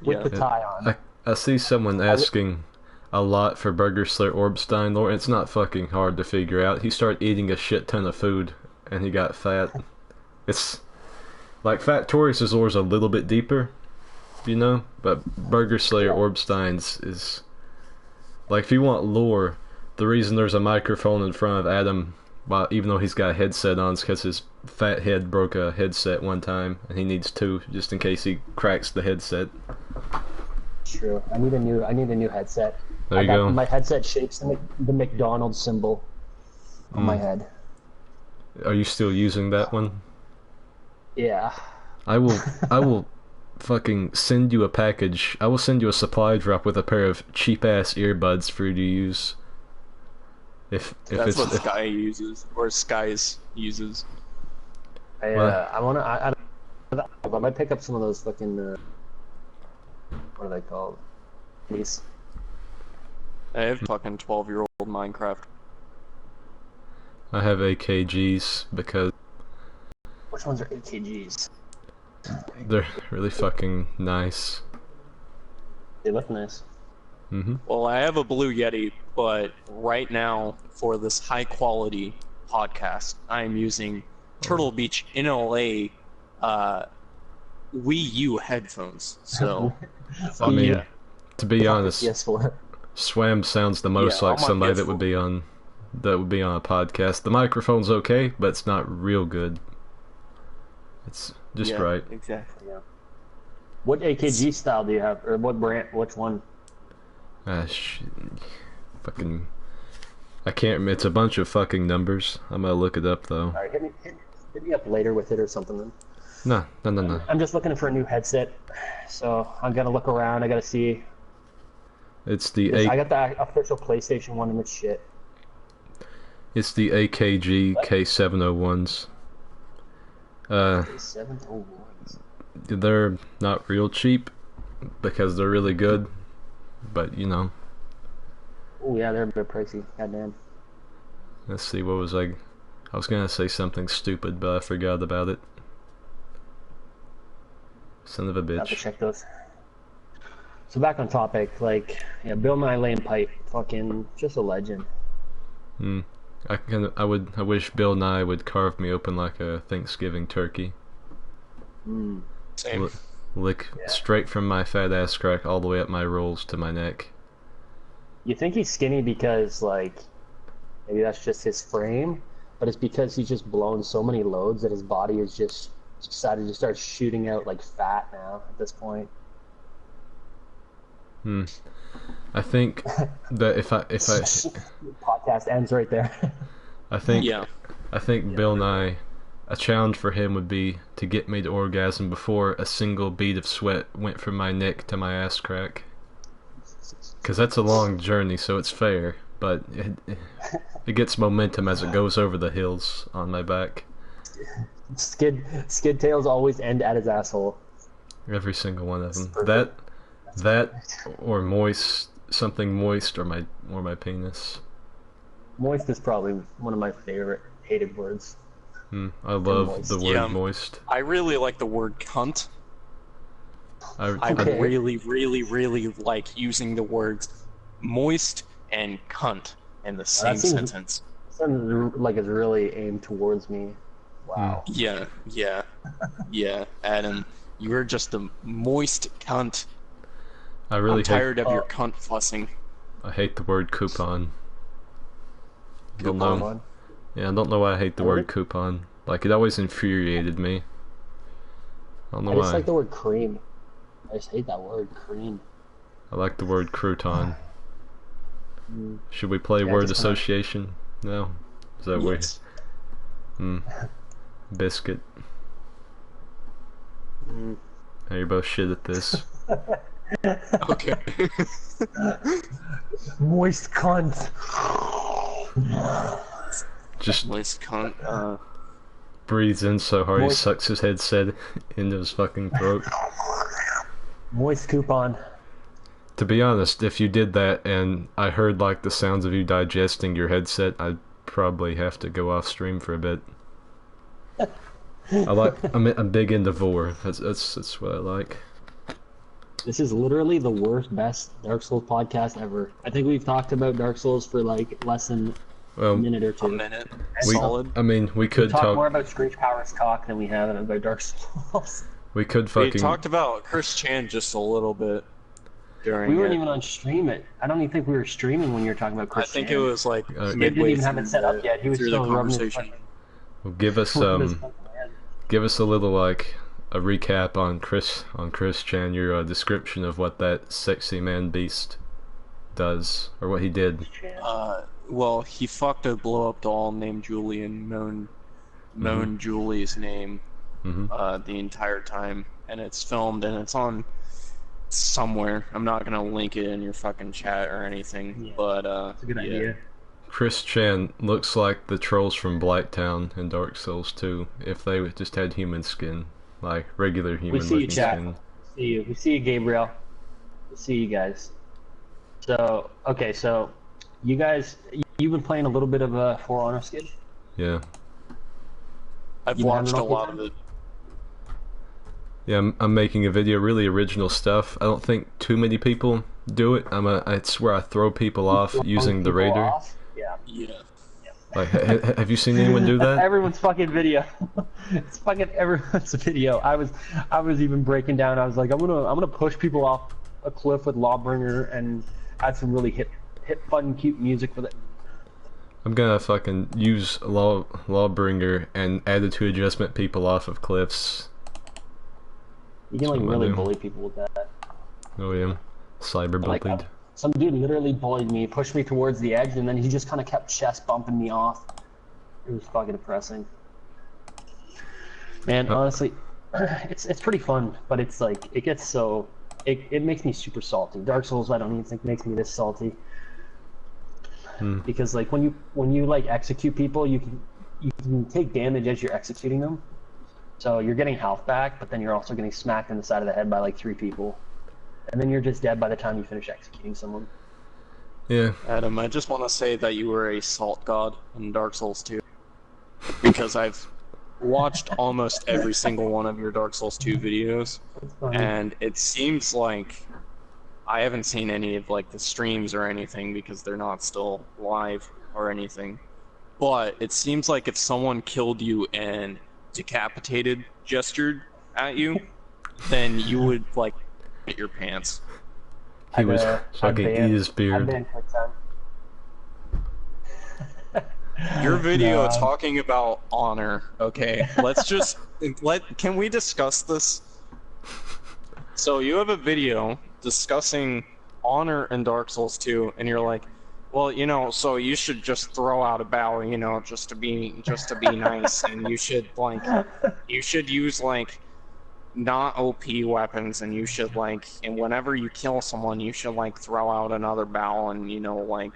with the tie on. I see someone asking a lot for Burger Slayer Orbstein lore. It's not fucking hard to figure out. He started eating a shit ton of food, and he got fat. It's like Factorius' lore is a little bit deeper, but Burger Slayer Orbstein's is like, if you want lore, the reason there's a microphone in front of Adam, even though he's got a headset on, is because his fat head broke a headset one time, and he needs two just in case he cracks the headset. True. I need a new headset. There you go. My headset shapes the McDonald's symbol on my head. Are you still using that one? Yeah. I will fucking send you a package. I will send you a supply drop with a pair of cheap ass earbuds for you to use. If that's what Sky uses, or Skies uses. I might pick up some of those fucking what are they called? These. I have fucking 12-year-old Minecraft. I have AKGs because... Which ones are AKGs? They're really fucking nice. They look nice. Well, I have a Blue Yeti, but right now, for this high-quality podcast, I am using Turtle Beach NLA Wii U headphones. So, I mean, to be honest, Swam sounds the most like somebody that would be on a podcast. The microphone's okay, but it's not real good. It's just right. Exactly. Yeah. What AKG style do you have, or what brand? Which one? Fucking, I can't remember. It's a bunch of fucking numbers. I'm gonna look it up though. Alright, hit me up later with it or something then. No. I'm just looking for a new headset, so I'm gonna look around. I gotta see. It's the I got the official PlayStation one and it's shit. It's the AKG K701s. K701s. They're not real cheap because they're really good, but Oh yeah, they're a bit pricey. Goddamn. Let's see, what was I was gonna say something stupid, but I forgot about it. Son of a bitch. Have to check those. So back on topic, Bill Nye laying pipe, fucking just a legend. I wish Bill Nye would carve me open like a Thanksgiving turkey. Same. Lick straight from my fat ass crack all the way up my rolls to my neck. You think he's skinny because, maybe that's just his frame, but it's because he's just blown so many loads that his body is just decided to start shooting out like fat now at this point. I think that if I podcast ends right there. I think Bill Nye, a challenge for him would be to get me to orgasm before a single bead of sweat went from my neck to my ass crack. Because that's a long journey, so it's fair, but it gets momentum as it goes over the hills on my back. Skid tails always end at his asshole. Every single one of them. That or moist, something moist, or my penis. Moist is probably one of my favorite hated words. I love the word moist. I really like the word cunt. I really, really, really like using the words moist and cunt in the same sentence. Sounds like it's really aimed towards me. Wow. Yeah, Adam, you're just a moist cunt. I'm tired of your cunt fussing. I hate the word coupon. Coupon? Yeah, I don't know why I hate the word coupon. Like, it always infuriated me. I don't know why. I just like the word cream. I just hate that word, cream. I like the word crouton. Should we play word association? No? Is that weird? Biscuit. Now you're both shit at this. Okay. Moist cunt. Just moist cunt. Breathes in so hard he sucks his headset into his fucking throat. Moist coupon. To be honest, if you did that and I heard like the sounds of you digesting your headset, I'd probably have to go off stream for a bit. I'm big into vor. That's what I like. This is literally the best Dark Souls podcast ever. I think we've talked about Dark Souls for like less than a minute or two. A minute. Solid. I mean, we could talk more about Screech Powers talk than we have about Dark Souls. We talked about Chris Chan just a little bit. We weren't even on stream it. I don't even think we were streaming when you were talking about Chris Chan. I think it was like He didn't even have it set up yet. He was still rubbing his fucking... Well, give us a little like a recap on Chris Chan, your description of what that sexy man beast does or what he did. Well, he fucked a blow up doll named Julie and moaned Julie's name the entire time, and it's filmed and it's on somewhere. I'm not gonna link it in your fucking chat or anything, but it's a good idea. Chris Chan looks like the trolls from Blighttown in Dark Souls 2 if they just had human skin, like regular human looking skin. We see you, Gabriel. We see you guys. So, okay, so you guys, you've been playing a little bit of For Honor, Skid? Yeah. I've watched a lot of it. Yeah, I'm making a video, really original stuff. I don't think too many people do it. It's where I throw people off using the Raider. Yeah. Like, have you seen anyone do that? Everyone's fucking video. It's fucking everyone's video. I was even breaking down. I was like, I'm gonna push people off a cliff with Lawbringer and add some really hip, fun, cute music with it. I'm gonna fucking use Lawbringer and attitude adjustment people off of cliffs. You can like really bully people with that. Oh yeah, cyberbullied. Like, some dude literally bullied me, pushed me towards the edge, and then he just kind of kept chest bumping me off. It was fucking depressing. Man, honestly, it's pretty fun, but it's like it gets so it makes me super salty. Dark Souls, I don't even think makes me this salty. Because like when you like execute people, you can take damage as you're executing them. So you're getting health back, but then you're also getting smacked in the side of the head by like 3 people. And then you're just dead by the time you finish executing someone. Yeah. Adam, I just want to say that you were a salt god in Dark Souls 2. Because I've watched almost every single one of your Dark Souls 2 videos. And it seems like I haven't seen any of like the streams or anything because they're not still live or anything. But it seems like if someone killed you and decapitated gestured at you, then you would like get your pants. He was fucking eat his beard. Your video talking about honor. Okay, let's just can we discuss this? So you have a video discussing honor in Dark Souls 2, and you're like, well, you know, so you should just throw out a bow, you know, just to be nice, and you should use like not OP weapons, and you should like, and whenever you kill someone, you should like throw out another bow, and you know, like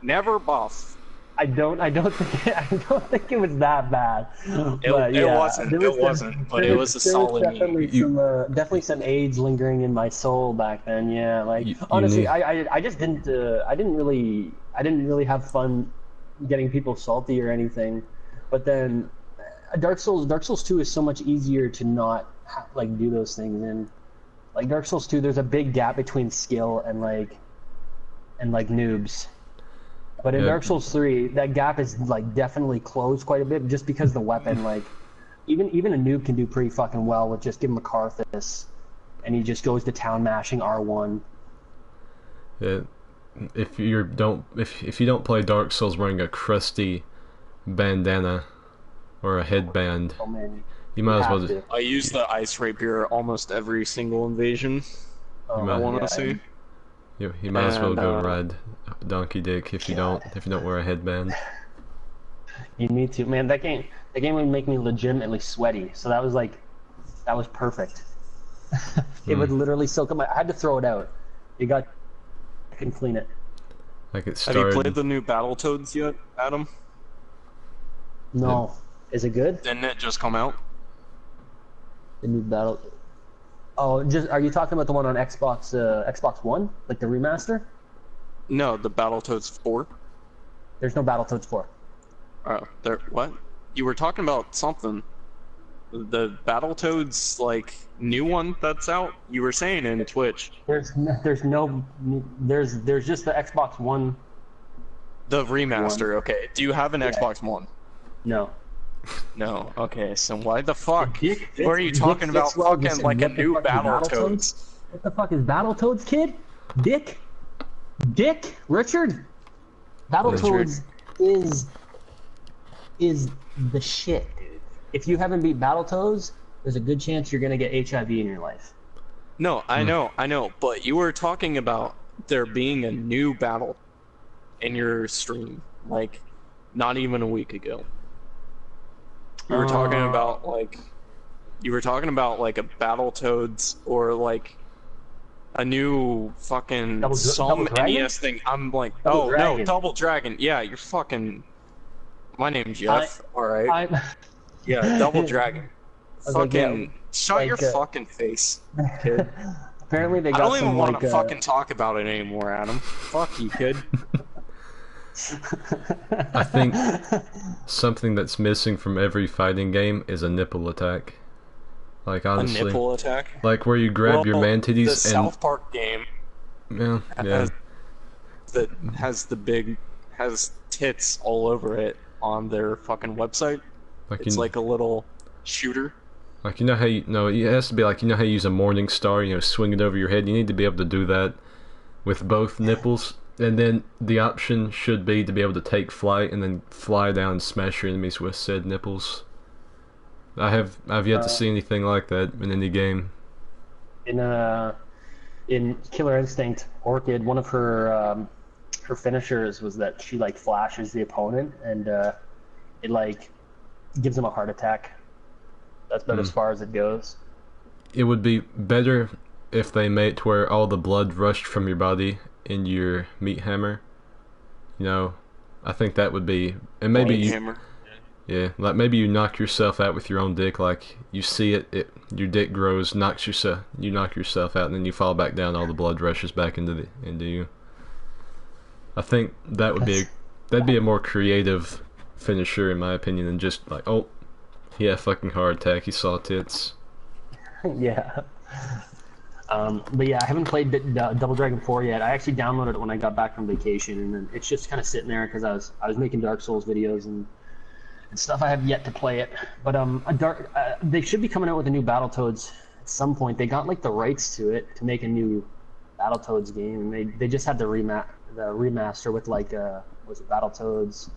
never buff. I don't think it was that bad. It wasn't, but it was a solid. Definitely some AIDS lingering in my soul back then. Yeah, like honestly, I just didn't. I didn't really have fun getting people salty or anything. But then, Dark Souls 2 is so much easier to not like do those things in. Like Dark Souls 2, there's a big gap between skill and like noobs. But in Dark Souls 3, that gap is like definitely closed quite a bit, just because the weapon, like, even a noob can do pretty fucking well with just give him a Karthus, and he just goes to town mashing R1. Yeah, if you don't play Dark Souls wearing a crusty bandana or a headband, oh, man. You might as well just... I use the ice rapier almost every single invasion. I want to see. You might as well go ride Donkey Dick if you don't wear a headband. You need to, man. That game would make me legitimately sweaty. So that was perfect. It would literally soak up my. I had to throw it out. I couldn't clean it. Like it started... Have you played the new Battletoads yet, Adam? No. Is it good? Didn't it just come out? The new Battle. Oh, are you talking about the one on Xbox One, like the remaster? No, the Battletoads 4. There's no Battletoads 4. Oh, what? You were talking about something. The Battletoads like new one that's out. You were saying in Twitch. There's just the Xbox One. The remaster. Okay. Do you have an Xbox One? No. No. Okay. So why the fuck? What are you talking about? Fucking like a new Battletoads? What the fuck is Battletoads, kid? Dick, Richard. Battletoads is the shit, dude. If you haven't beat Battletoads, there's a good chance you're gonna get HIV in your life. No, I know, but you were talking about there being a new battle in your stream, like not even a week ago. You were talking about like a Battletoads or like a new fucking some NES thing. I'm like, no, Double Dragon. Yeah, you're fucking. My name's Jeff. All right. Yeah, Double Dragon. Fucking shut your fucking face, kid. Apparently they got. I don't even want to fucking talk about it anymore, Adam. Fuck you, kid. I think something that's missing from every fighting game is a nipple attack. Like honestly, a nipple attack, like where you grab your man titties. The South Park game, that has tits all over it on their fucking website. Like it's like a little shooter. Like it has to be like how you use a Morning Star, swing it over your head. You need to be able to do that with both nipples. And then the option should be to be able to take flight and then fly down and smash your enemies with said nipples. I've yet to see anything like that in any game. In Killer Instinct, Orchid, one of her finishers was that she like flashes the opponent and it like gives him a heart attack. That's about as far as it goes. It would be better if they made it to where all the blood rushed from your body in your meat hammer. I think that would be, and maybe hammer. Yeah, like maybe you knock yourself out with your own dick. Like you see it your dick grows, you knock yourself out, and then you fall back down. All the blood rushes back into you. I think that'd be a more creative finisher in my opinion than just like, oh, yeah, fucking heart attack. He saw tits. Yeah. But yeah, I haven't played Double Dragon 4 yet. I actually downloaded it when I got back from vacation, and then it's just kind of sitting there because I was making Dark Souls videos and stuff. I have yet to play it, but they should be coming out with a new Battletoads at some point. They got like the rights to it to make a new Battletoads game, and they just had the remaster with like was it Battletoads,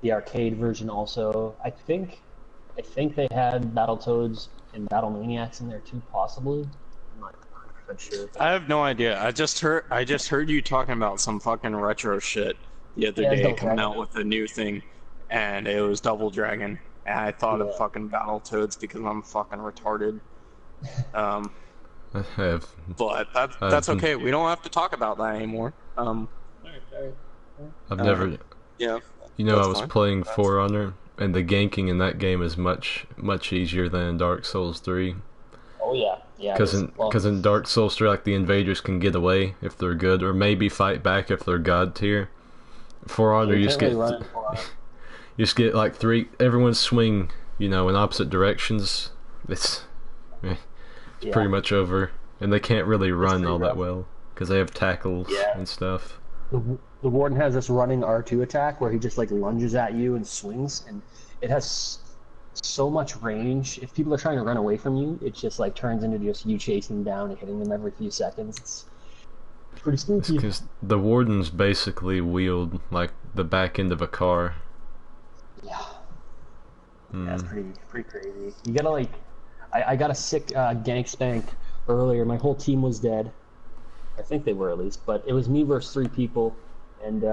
the arcade version also. I think they had Battletoads and Battle Maniacs in there too, possibly. I'm not 100% sure. I have no idea. I just heard you talking about some fucking retro shit the other day coming out with a new thing, and it was Double Dragon. And I thought of fucking Battletoads because I'm fucking retarded. But that's okay. We don't have to talk about that anymore. I've never. Yeah. I was playing For Honor, and the ganking in that game is much easier than in Dark Souls 3. Oh yeah. Because in Dark Souls 3, like the invaders can get away if they're good, or maybe fight back if they're god tier. For Honor, you just get like three. Everyone swing, in opposite directions. It's pretty much over, and they can't really run all that well because they have tackles and stuff. The the warden has this running R2 attack where he just like lunges at you and swings, and it has so much range. If people are trying to run away from you, it just like turns into just you chasing them down and hitting them every few seconds. It's pretty spooky. Because the wardens basically wield like the back end of a car. Yeah. That's pretty crazy. You gotta like, I got a sick gank spank earlier. My whole team was dead. I think they were at least, but it was me versus 3 people, and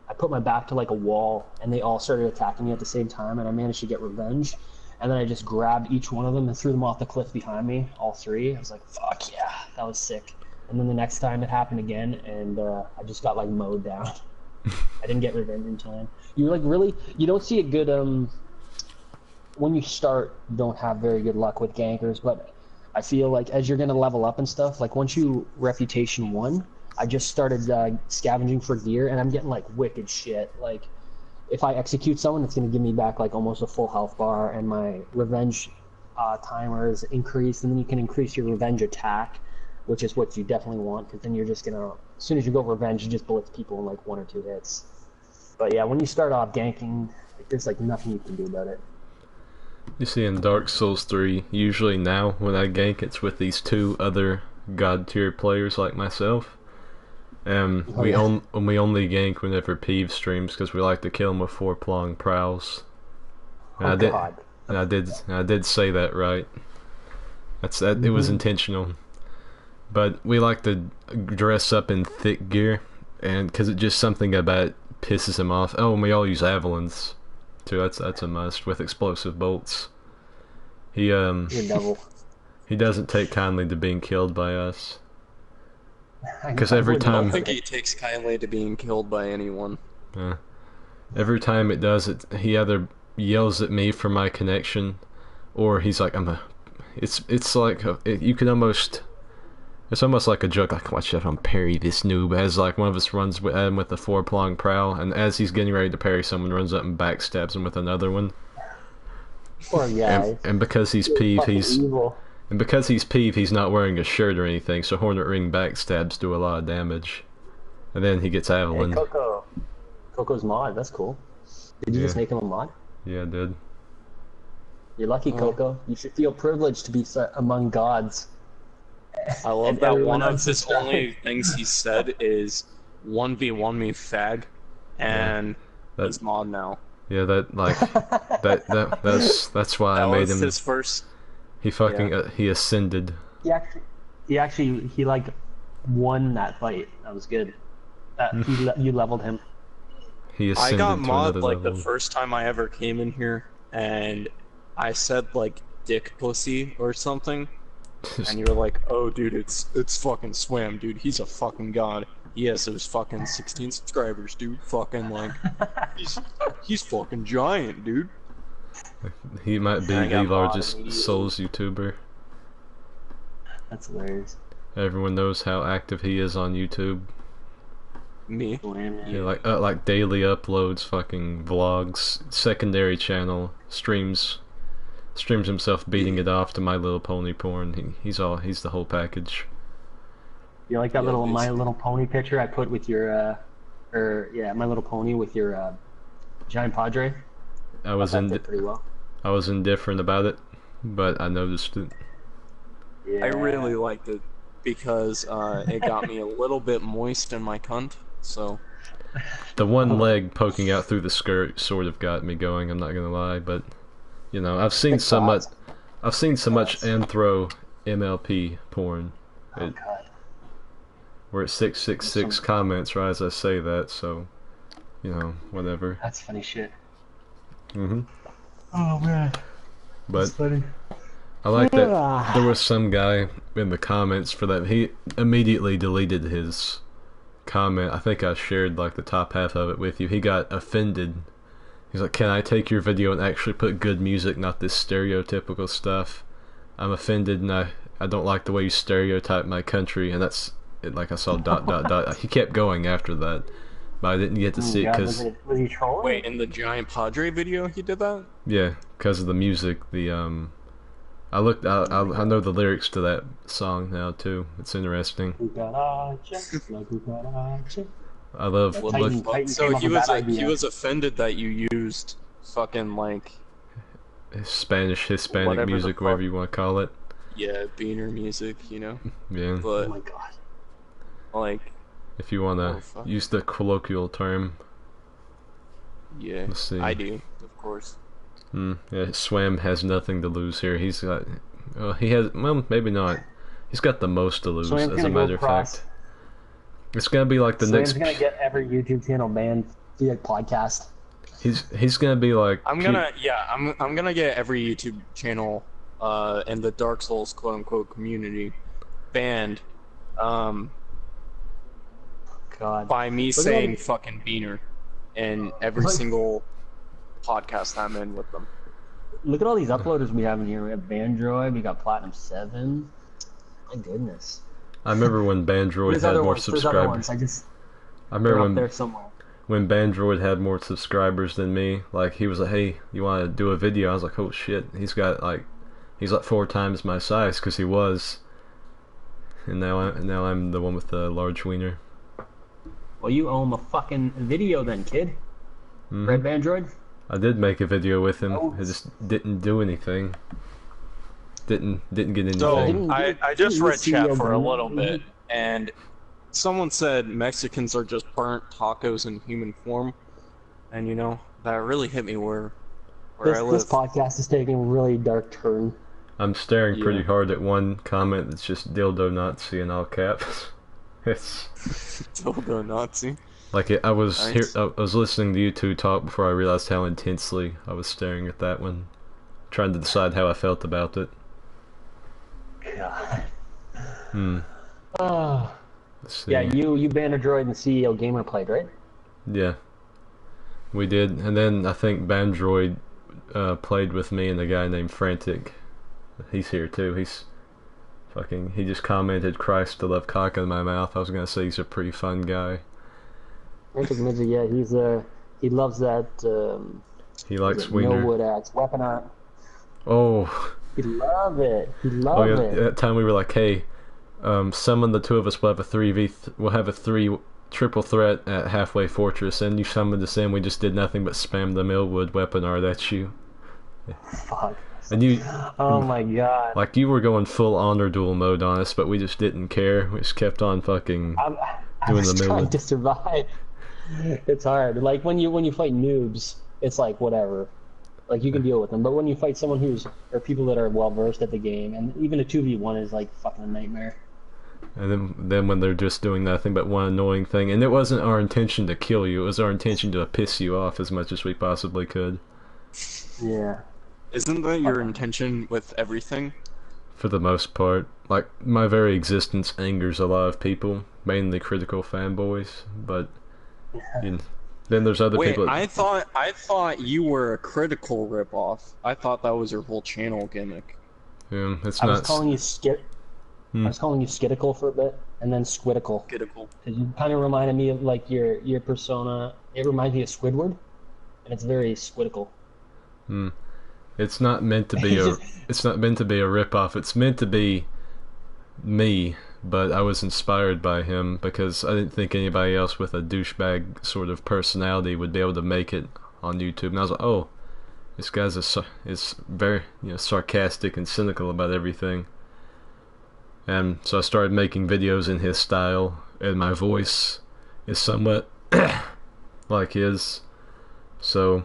I put my back to like a wall, and they all started attacking me at the same time, and I managed to get revenge. And then I just grabbed each one of them and threw them off the cliff behind me, all 3. I was like, fuck yeah, that was sick. And then the next time it happened again, and I just got like mowed down. I didn't get revenge in time. You like really, you don't see a good when you start, you don't have very good luck with gankers, but I feel like as you're gonna level up and stuff, like once you reputation 1, I just started scavenging for gear, and I'm getting like wicked shit. Like if I execute someone, it's gonna give me back like almost a full health bar, and my revenge timer is increased, and then you can increase your revenge attack, which is what you definitely want, because then you're just gonna, as soon as you go revenge, you just blitz people in like 1 or 2 hits. But yeah, when you start off ganking, like, there's like nothing you can do about it. You see, in Dark Souls 3, usually now when I gank, it's with these 2 other god tier players like myself. We only gank whenever Peeves streams because we like to kill him with 4-pronged prowls. And I did say that right. It was intentional. But we like to dress up in thick gear, and because it's just something about it pisses him off. Oh, and we all use Avalons too. That's a must with explosive bolts. He doesn't take kindly to being killed by us. Because every time, I don't think he takes kindly to being killed by anyone. Every time it does it, he either yells at me for my connection, or he's like, It's like you can almost. It's almost like a joke, like, watch out, I'm parry this noob, as like one of us runs with him with the 4-pronged prowl, and as he's getting ready to parry, someone runs up and backstabs him with another one. Poor guy. And because he's peeved, he's not wearing a shirt or anything, so Hornet Ring backstabs do a lot of damage. And then he gets Avalon. Hey, Coco's mod, that's cool. Did you just make him a mod? Yeah, I did. You're lucky, Coco. You should feel privileged to be among gods. I love that one of his only things he said is 1v1 me fag, and he's mod now. Yeah, that's why I made him. His first. He fucking he ascended. He actually like won that fight. That was good. You leveled him. He ascended. I got mod like the first time I ever came in here, and I said like dick pussy or something. And you were like, oh dude, it's fucking Swam, dude, he's a fucking god. Yes, there's fucking 16 subscribers, dude. Fucking like he's fucking giant, dude. He might be the largest Souls YouTuber. That's hilarious. Everyone knows how active he is on YouTube. Me? Yeah, like daily uploads, fucking vlogs, secondary channel, streams himself beating it off to My Little Pony porn. He's the whole package. You like that little My Little Pony picture I put with your My Little Pony with your giant Padre? I was indifferent about it, but I noticed it. Yeah. I really liked it because it got me a little bit moist in my cunt. So the one leg poking out through the skirt sort of got me going. I'm not gonna lie, but. You know, I've seen so much anthro MLP porn. We're at 666 comments right as I say that, so you know, whatever. That's funny shit. Oh man. But that's funny. I like that there was some guy in the comments for that. He immediately deleted his comment. I think I shared like the top half of it with you. He got offended. He's like, can I take your video and actually put good music, not this stereotypical stuff? I'm offended and I don't like the way you stereotype my country. And that's it, like I saw ... He kept going after that, but I didn't get to see it because... Was he trolling? Wait, in the Giant Padre video he did that? Yeah, because of the music. I know the lyrics to that song now too. It's interesting. I love. So he was offended that you used fucking like Hispanic music, whatever you want to call it. Yeah, beaner music, you know. Yeah. But, oh my god. Like, if you want to use the colloquial term. Yeah, let's see. I do, of course. Yeah, Swam has nothing to lose here. He's got, he has, well, maybe not. He's got the most to lose, as a matter of fact. It's gonna be like the Swam's gonna get every YouTube channel banned via podcast. He's gonna be like. I'm gonna get every YouTube channel, in the Dark Souls quote unquote community, banned, God. by me saying fucking beaner, in every single podcast I'm in with them. Look at all these uploaders we have in here. We have Bandroid, we got Platinum 7. My goodness. I remember when Bandroid had more subscribers. I remember when Bandroid had more subscribers than me. Like, he was like, "Hey, you want to do a video?" I was like, "Oh shit, he's like 4 times my size," because he was. And now I'm the one with the large wiener. Well, you owe him a fucking video then, kid. Red Bandroid? I did make a video with him. I just didn't do anything. Didn't get anything. So I just read chat for a little bit, and someone said Mexicans are just burnt tacos in human form, and you know that really hit me where I live. This podcast is taking a really dark turn. I'm staring pretty hard at one comment that's just dildo Nazi in all caps. It's dildo Nazi. Like I was listening to you two talk before I realized how intensely I was staring at that one, trying to decide how I felt about it. God. Let's see. Yeah, you Bandroid and CEO Gamer played, right? Yeah, we did, and then I think Bandroid played with me and a guy named Frantic. He's here too. He just commented, "Christ, I love cock in my mouth." I was gonna say he's a pretty fun guy. Frantic Midget, yeah, he loves that. He likes wiener. No wood axe, weapon art. Oh. He love it. He love it. That time we were like, "Hey, summon the two of us. We'll have a 3v. We'll have a 3 triple threat at Halfway Fortress." And you summoned us in. We just did nothing but spam the Millwood weapon art at you. Fuck. And you. Oh my god. Like you were going full honor duel mode on us, but we just didn't care. We just kept on fucking doing the Millwood. Trying to survive. It's hard. Like when you fight noobs, it's like whatever. Like you can deal with them, but when you fight someone or people that are well versed at the game, and even a 2v1 is like fucking a nightmare. And then when they're just doing nothing but one annoying thing, and it wasn't our intention to kill you, it was our intention to piss you off as much as we possibly could. Yeah. Isn't that your intention with everything? For the most part. Like, my very existence angers a lot of people, mainly critical fanboys, but then there's other people. I thought you were a critical ripoff. I thought that was your whole channel gimmick. Yeah, it's I not. was calling you I was calling you Skidical for a bit, and then Squidical. Skidical. You kind of reminded me of like your persona. It reminds me of Squidward, and it's very Squidical. It's not meant to be it's not meant to be a ripoff. It's meant to be me, but I was inspired by him because I didn't think anybody else with a douchebag sort of personality would be able to make it on YouTube. And I was like, oh, this guy's is very sarcastic and cynical about everything. And so I started making videos in his style, and my voice is somewhat like his. So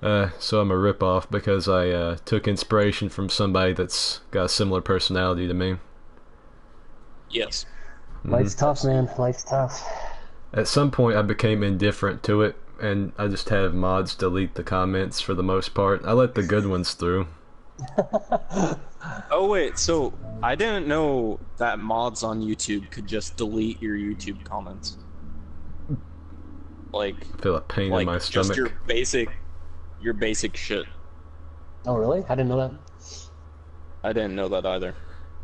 I'm a ripoff because I took inspiration from somebody that's got a similar personality to me. Yes. Life's tough, man. Life's tough. At some point, I became indifferent to it, and I just have mods delete the comments for the most part. I let the good ones through. Oh wait, so I didn't know that mods on YouTube could just delete your YouTube comments. Like, I feel like pain in my stomach. Just your basic shit. Oh really? I didn't know that. I didn't know that either.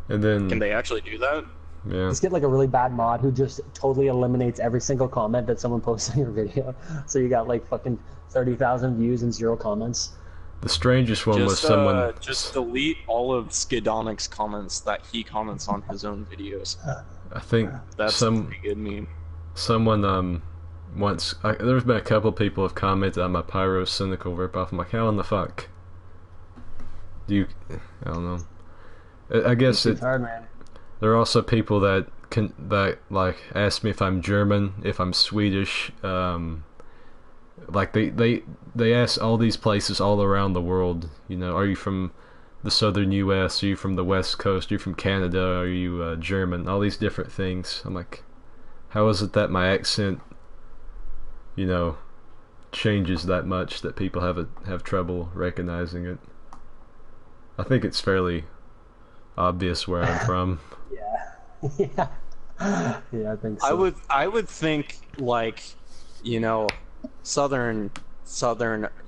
And then can they actually do that? Yeah. Just get like a really bad mod who just totally eliminates every single comment that someone posts on your video. So you got like fucking 30,000 views and 0 comments. The strangest one was someone just delete all of Skidonic's comments that he comments on his own videos. I think that's a pretty good meme. Someone once there's been a couple people have commented on my pyro cynical ripoff. I'm like, how in the fuck do you? I don't know. I guess it's hard, man. There are also people that like ask me if I'm German, if I'm Swedish. Like they ask all these places all around the world. You know, are you from the southern U.S.? Are you from the West Coast? Are you from Canada? Are you German? All these different things. I'm like, how is it that my accent, you know, changes that much that people have trouble recognizing it? I think it's fairly obvious where I'm from. Yeah. Yeah, I think so. I would think, like, you know, southern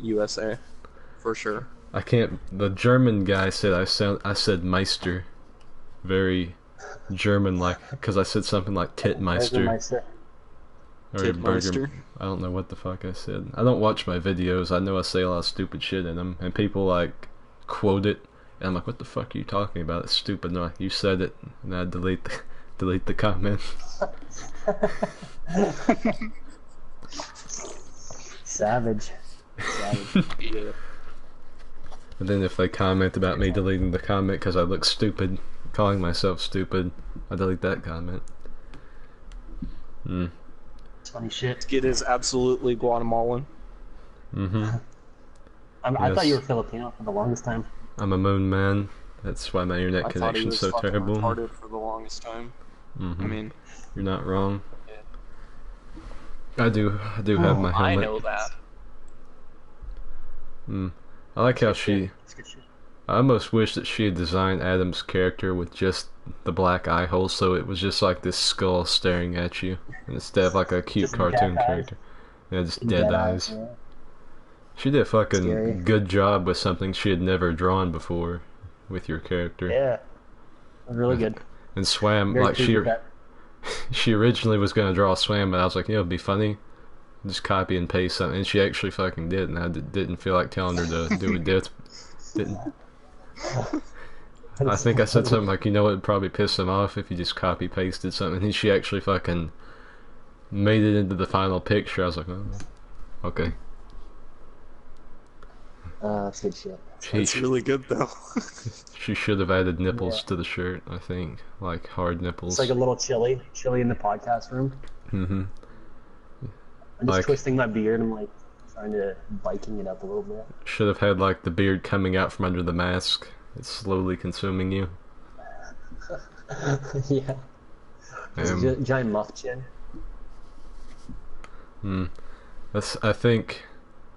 USA for sure. I can't. The German guy said I said Meister, very German like, because I said something like Titmeister or Burger. I don't know what the fuck I said. I don't watch my videos. I know I say a lot of stupid shit in them, and people like quote it, and I'm like, what the fuck are you talking about? It's stupid. No, you said it, and I delete the comment. Savage. Yeah. And then if they comment about me deleting the comment because I look stupid, calling myself stupid, I delete that comment. Funny shit. Skid is absolutely Guatemalan. I thought you were Filipino for the longest time. I'm a moon man. That's why my internet connection's so terrible. I thought he was retarded for the longest time. I mean, you're not wrong. Yeah. I do have my helmet. I know that. I like how I almost wish that she had designed Adam's character with just the black eye hole, so it was just like this skull staring at you, instead of like a cute just cartoon character. Yeah, just dead eyes. Yeah. She did a fucking good job with something she had never drawn before with your character. Yeah, it was really good. And Swam, very like she originally was gonna draw Swam, but I was like, it'd be funny. Just copy and paste something, and she actually fucking did, and I didn't feel like telling her to do it. Didn't. I think I said something like, you know, it'd probably piss him off if you just copy pasted something, and she actually fucking made it into the final picture. I was like, oh, okay. That's good shit. It's really good though. She should have added nipples to the shirt, I think, like hard nipples. It's like a little chili in the podcast room. I'm just twisting my beard and like trying to Viking it up a little bit. Should have had like the beard coming out from under the mask. It's slowly consuming you. Yeah. Giant muff chin. I think,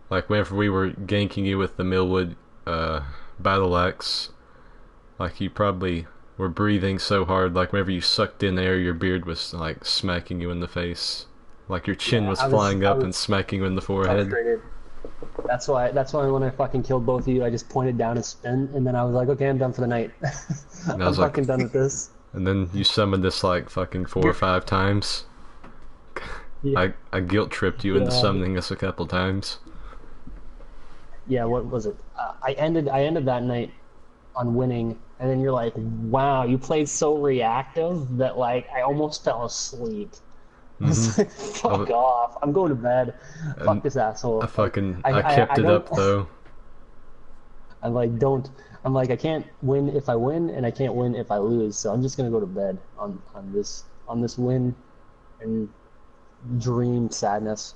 like whenever we were ganking you with the Millwood battle axe, like you probably were breathing so hard, like whenever you sucked in air, your beard was like smacking you in the face. Like your chin was flying up and smacking you in the forehead. Frustrated. That's why when I fucking killed both of you, I just pointed down and spin, and then I was like, okay, I'm done for the night. I'm fucking done with this. And then you summoned this like fucking 4 or 5 times. Yeah. I guilt tripped you into summoning us a couple times. Yeah, what was it? I ended that night on winning, and then you're like, wow, you played so reactive that like I almost fell asleep. I was like, fuck off. I'm going to bed. Fuck this asshole. I kept it up though. I'm like, I can't win if I win, and I can't win if I lose, so I'm just gonna go to bed on this win and dream sadness.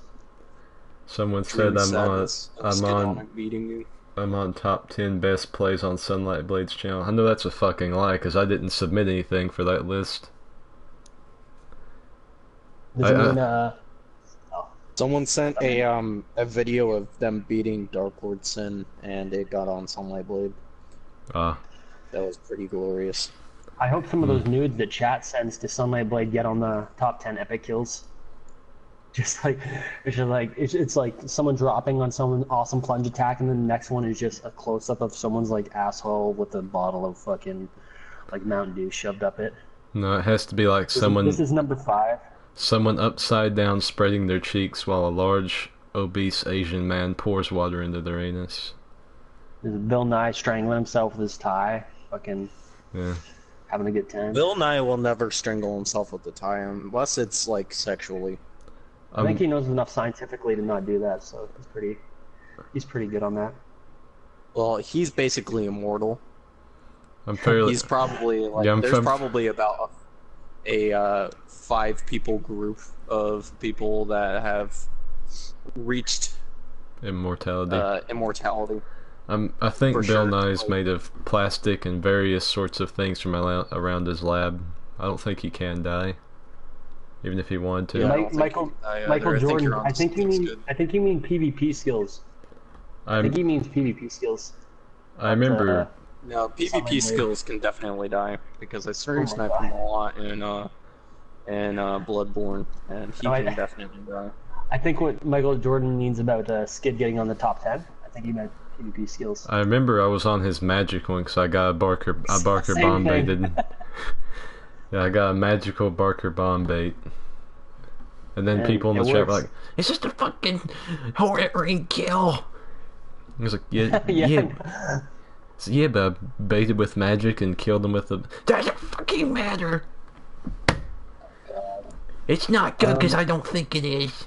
Someone said I'm on top 10 best plays on Sunlight Blade's channel. I know that's a fucking lie, because I didn't submit anything for that list. Someone sent a video of them beating Dark Lord Sin, and it got on Sunlight Blade. That was pretty glorious. I hope some of those nudes that chat sends to Sunlight Blade get on the top 10 epic kills. Just like it's like someone dropping on someone's awesome plunge attack, and then the next one is just a close up of someone's like asshole with a bottle of fucking like Mountain Dew shoved up it. No, it has to be like someone. This is number 5. Someone upside down spreading their cheeks while a large, obese Asian man pours water into their anus. This is Bill Nye strangling himself with his tie. Fucking having a good time. Bill Nye will never strangle himself with the tie unless it's like sexually. I think he knows enough scientifically to not do that, so he's pretty good on that. Well, he's basically immortal. He's probably like there's probably about a 5 people group of people that have reached immortality. I think Bill Nye's made of plastic and various sorts of things from around his lab. I don't think he can die, even if he wanted to. Yeah, Michael Jordan. I think you mean PvP skills. I think he means PvP skills. I remember. No, PvP skills can definitely die because I stream snipe him a lot in Bloodborne, and he can definitely die. I think what Michael Jordan means about Skid getting on the top 10. I think he meant PvP skills. I remember I was on his magic one because I got a Barker bomb baited. Yeah, I got a magical Barker bomb bait. And then people in the chat were like, "It's just a fucking hornet ring kill." I was like, "Yeah, yeah, but I baited with magic and killed them with the. Doesn't fucking matter. It's not good because I don't think it is."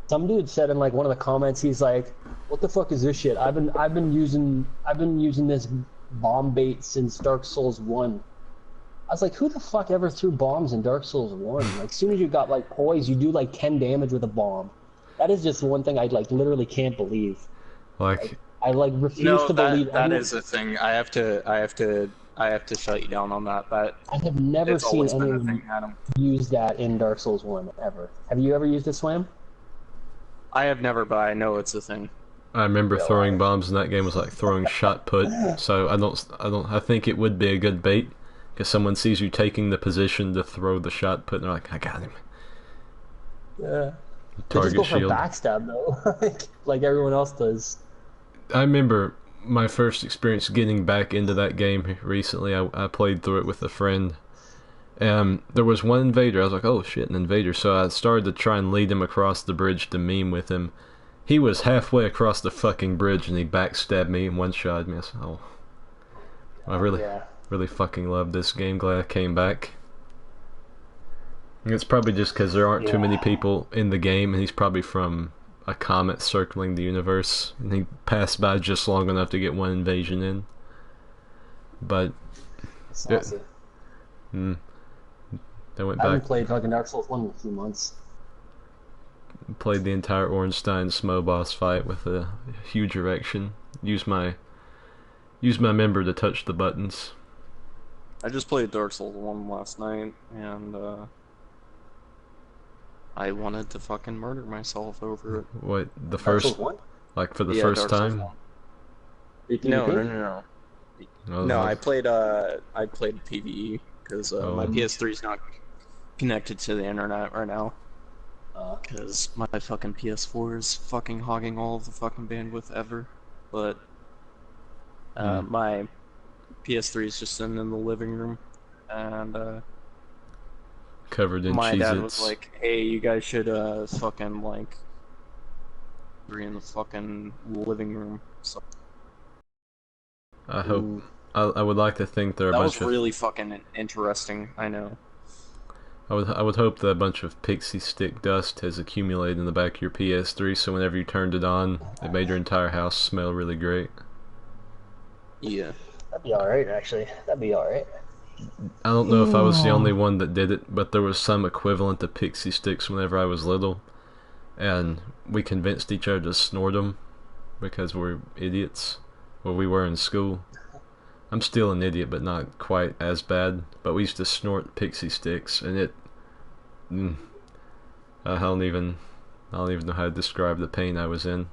Some dude said in like one of the comments, he's like, "What the fuck is this shit? I've been using this bomb bait since Dark Souls 1." I was like, who the fuck ever threw bombs in Dark Souls 1? Like, as soon as you got like poise, you do like 10 damage with a bomb. That is just one thing I like literally can't believe. Like I like refuse to believe that is a thing. I have to shut you down on that. But I have never seen anyone use that in Dark Souls 1 ever. Have you ever used it, Swam? I have never, but I know it's a thing. I remember throwing bombs in that game was like throwing shot put. So I think it would be a good bait because someone sees you taking the position to throw the shot put, and they're like, "I got him." Yeah. Target just go shield. For backstab though, like everyone else does. I remember my first experience getting back into that game recently. I played through it with a friend. There was one invader. I was like, "Oh shit, an invader!" So I started to try and lead him across the bridge to meme with him. He was halfway across the fucking bridge and he backstabbed me and one-shot me. I said, "Oh, I really fucking love this game. Glad I came back." And it's probably just because there aren't too many people in the game, and he's probably from a comet circling the universe, and he passed by just long enough to get one invasion in. But they went back. I haven't played fucking Dark Souls 1 in a few months. Played the entire Ornstein Smo boss fight with a huge erection. Use my member to touch the buttons. I just played Dark Souls 1 last night, and I wanted to fucking murder myself over it. What, the first one? Like for the first time? No. No, I played PvE because my PS3's not connected to the internet right now. Because my fucking PS4 is fucking hogging all of the fucking bandwidth ever. But my PS3 is just sitting in the living room, and covered in my Cheez-Its. dad was like, "Hey, you guys should fucking like be in the fucking living room." So I hope. I would like to think there are a bunch of... That was really fucking interesting, I know. I would hope that a bunch of pixie stick dust has accumulated in the back of your PS3, so whenever you turned it on, it made your entire house smell really great. Yeah. That'd be alright, actually. That'd be alright. I don't know if I was the only one that did it, but there was some equivalent to pixie sticks whenever I was little, and we convinced each other to snort them because we're idiots. Well, we were in school. I'm still an idiot, but not quite as bad. But we used to snort pixie sticks, and it... I don't even know how to describe the pain I was in.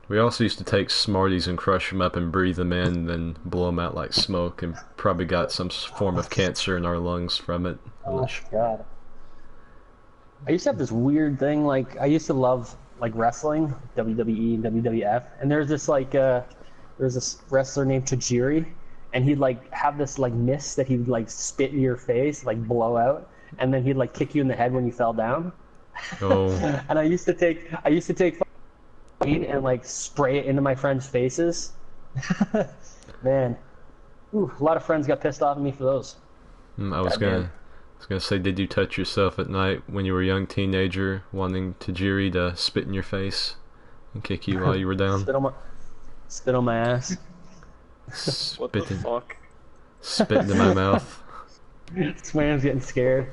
We also used to take Smarties and crush them up and breathe them in, and then blow them out like smoke, and probably got some form of cancer in our lungs from it. Oh God. I used to have this weird thing, like, I used to love, like, wrestling, WWE and WWF, and there's this, like, there's this wrestler named Tajiri, and he'd like have this like mist that he'd like spit in your face, like blow out, and then he'd like kick you in the head when you fell down. Oh. And I used to take and like spray it into my friends' faces. Man, a lot of friends got pissed off at me for those. I was was gonna say, did you touch yourself at night when you were a young teenager, wanting Tajiri to spit in your face and kick you while you were down? Spit on my ass. What the fuck? Spit into my mouth. Swam's getting scared.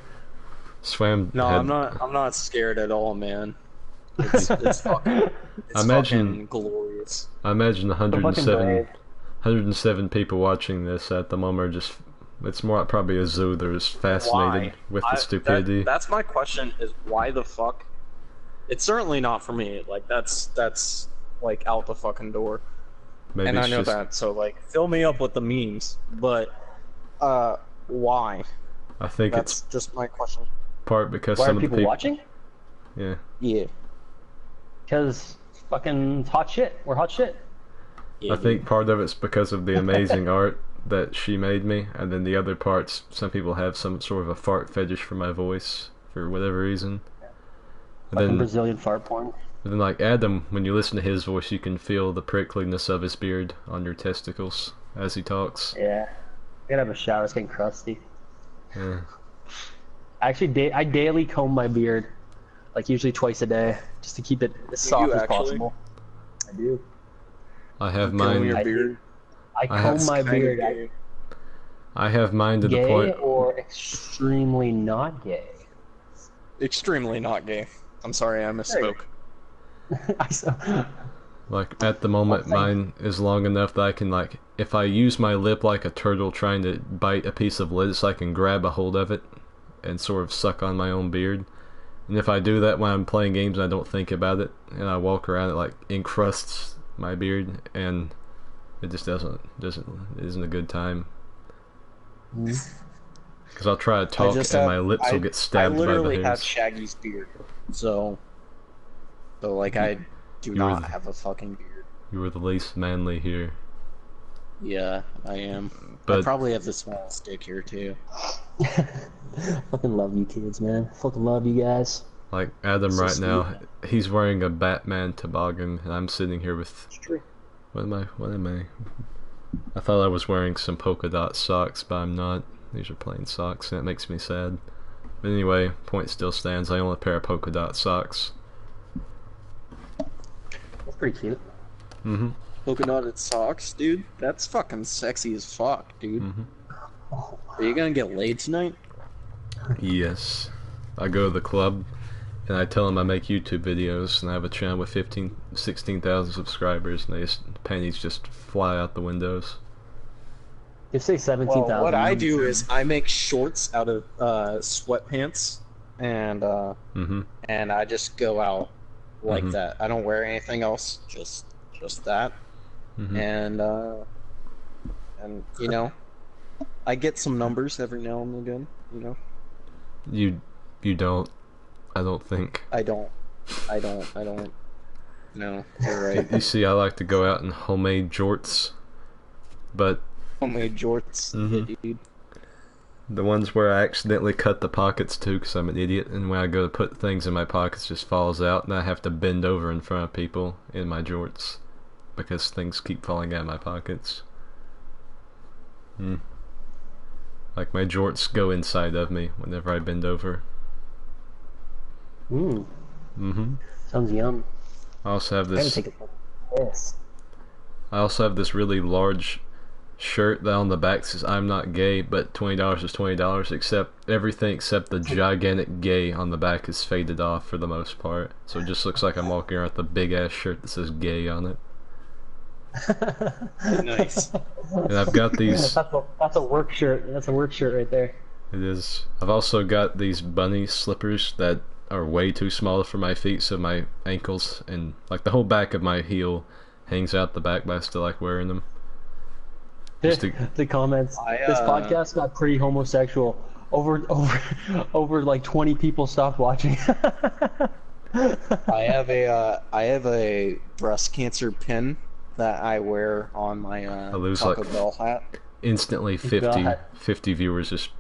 Swam. No, I'm not scared at all, man. It's fucking glorious. I imagine 107 people watching this at the moment are just. It's more like probably a zoo. They're just fascinated with the stupidity. That's my question: is why the fuck? It's certainly not for me. Like that's like out the fucking door. Maybe and I know that. So like, fill me up with the memes. But why? I think that's just my question. Part because why some are of the people watching? Yeah. Yeah. Because fucking hot shit. We're hot shit. Yeah, I think part of it's because of the amazing art that she made me, and then the other parts, some people have some sort of a fart fetish for my voice for whatever reason. And then Brazilian fart porn. And then like Adam, when you listen to his voice, you can feel the prickliness of his beard on your testicles as he talks. Yeah. I gotta have a shower, it's getting crusty. Yeah. Actually, I daily comb my beard, like usually twice a day, just to keep it as soft as possible. I do. I have mine. Your beard? I comb my beard. I have mine to the point. Gay or extremely not gay? Extremely not gay. I'm sorry, I misspoke. Like at the moment, mine is long enough that I can like, if I use my lip like a turtle trying to bite a piece of lettuce, I can grab a hold of it and sort of suck on my own beard. And if I do that when I'm playing games and I don't think about it, and I walk around, it like encrusts my beard, and it just isn't a good time. Because I'll try to talk and my lips will get stabbed by the hairs. I literally have Shaggy's beard, so like I do not have a fucking beard. You were the least manly here. Yeah, I am. But I probably have the smallest dick here too. Fucking love you kids, man. Fucking love you guys. Like Adam right now, he's wearing a Batman toboggan, and I'm sitting here with. What am I? I thought I was wearing some polka dot socks, but I'm not. These are plain socks, and it makes me sad. But anyway, point still stands. I own a pair of polka dot socks. That's pretty cute. Mm-hmm. Polka dotted socks, dude. That's fucking sexy as fuck, dude. Mm-hmm. Are you gonna get laid tonight? Yes. I go to the club, and I tell them I make YouTube videos, and I have a channel with 16,000 subscribers, and panties just fly out the windows. You say 17,000. Well, what I do is I make shorts out of sweatpants, and and I just go out like that. I don't wear anything else, just that, and you know, I get some numbers every now and again. You know. You don't. I don't think. I don't. No, you're right. You see, I like to go out in homemade jorts, but homemade jorts, yeah, dude. The ones where I accidentally cut the pockets too, because I'm an idiot, and when I go to put things in my pockets, it just falls out, and I have to bend over in front of people in my jorts because things keep falling out of my pockets. Like my jorts go inside of me whenever I bend over. Sounds yum. I also have this. I also have this really large shirt that on the back says "I'm not gay," but $20 is $20. Except everything except the gigantic "gay" on the back is faded off for the most part, so it just looks like I'm walking around with a big ass shirt that says "gay" on it. Nice. And I've got these. That's a work shirt. That's a work shirt right there. It is. I've also got these bunny slippers that are way too small for my feet, so my ankles and like the whole back of my heel hangs out the back, but I still like wearing them. The comments. This podcast got pretty homosexual. Over like 20 people stopped watching. I have a breast cancer pin that I wear on my Taco Bell hat. Instantly 50 viewers just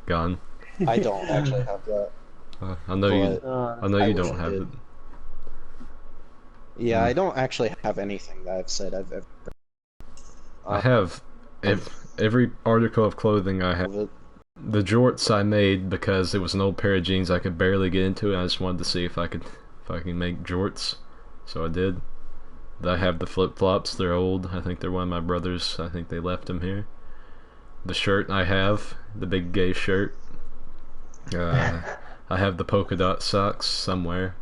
gone. I don't actually have that. I know you don't have it. Yeah, I don't actually have anything that I've said I've ever. I have every article of clothing I have. The jorts I made because it was an old pair of jeans I could barely get into, and I just wanted to see if I can make jorts. So I did. I have the flip-flops. They're old. I think they're one of my brother's. I think they left them here. The shirt I have, the big gay shirt. I have the polka dot socks somewhere.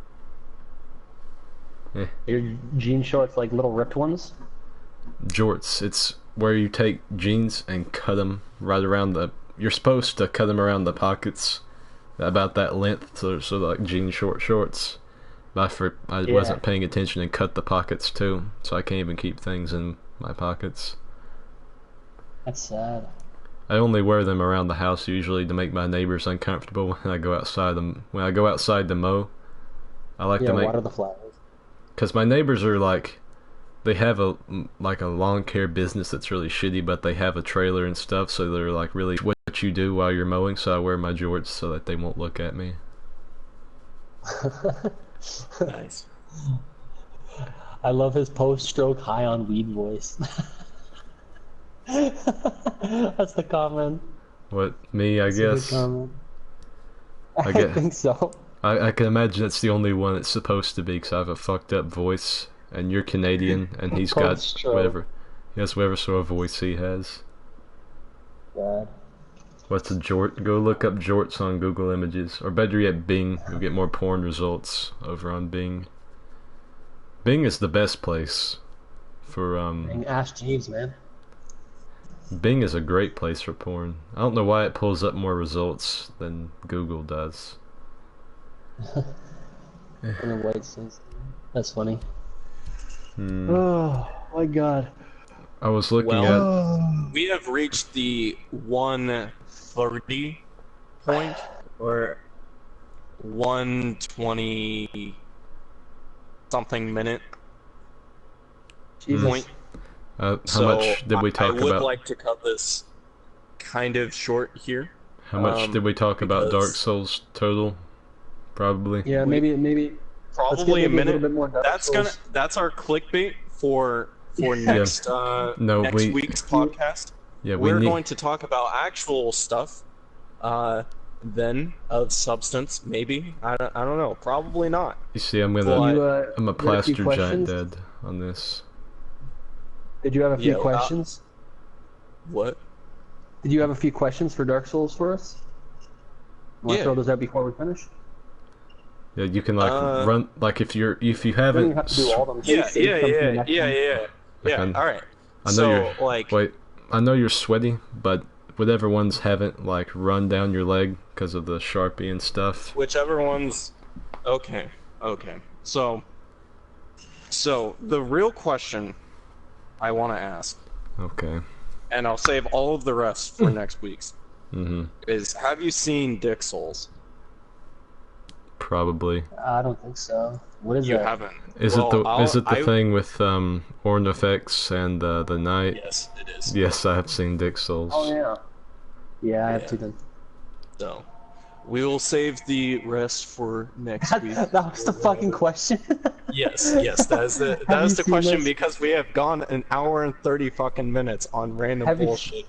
Your jean shorts, like little ripped ones? Jorts. It's where you take jeans and cut them right around the... You're supposed to cut them around the pockets, about that length, so like jean shorts. But I wasn't paying attention and cut the pockets too, so I can't even keep things in my pockets. That's sad. I only wear them around the house usually to make my neighbors uncomfortable when I go outside them. When I go outside to mow, I like to water the flowers. Because my neighbors are like, they have a lawn care business that's really shitty, but they have a trailer and stuff, so they're like really what you do while you're mowing. So I wear my jorts so that they won't look at me. Nice. I love his post-stroke high on weed voice. That's the comment. What, me? I guess. I think so. I can imagine it's the only one it's supposed to be, because I have a fucked up voice, and you're Canadian, and he's got whatever. He has whatever sort of voice he has. God. What's a jort? Go look up jorts on Google Images, or better yet, Bing. You'll get more porn results over on Bing. Bing is the best place for Ask Jeeves, man. Bing is a great place for porn. I don't know why it pulls up more results than Google does. In a white sense. That's funny. Oh my god. I was looking at... We have reached the 130 point, or 120 something minute point. How much did we talk about? I would like to cut this kind of short here. How much did we talk about Dark Souls total? Probably. Yeah, maybe. Probably a minute. Bit more that's our clickbait for next next week's podcast. Yeah, we're going to talk about actual stuff. Then of substance, maybe. I don't know. Probably not. You see, I'm a plaster giant dead on this. Did you have a few questions? What? Did you have a few questions for Dark Souls for us? You want to throw those out before we finish? Yeah, you can run if you haven't. You have to do all of them. Yeah. All right. I know I know you're sweaty, but whatever ones haven't run down your leg because of the Sharpie and stuff. Whichever ones. Okay. So the real question I want to ask. Okay. And I'll save all of the rest for next week's. Is, have you seen Dick Souls? Probably. I don't think so. What is you that? You haven't. Is it the thing with Ornifex and the Knight? Yes, it is. Yes, I have seen Dick Souls. Oh yeah. Yeah, I have seen them. So, we will save the rest for next week. That was the fucking question. Yes, that is the question, because we have gone an hour and 30 fucking minutes on random bullshit.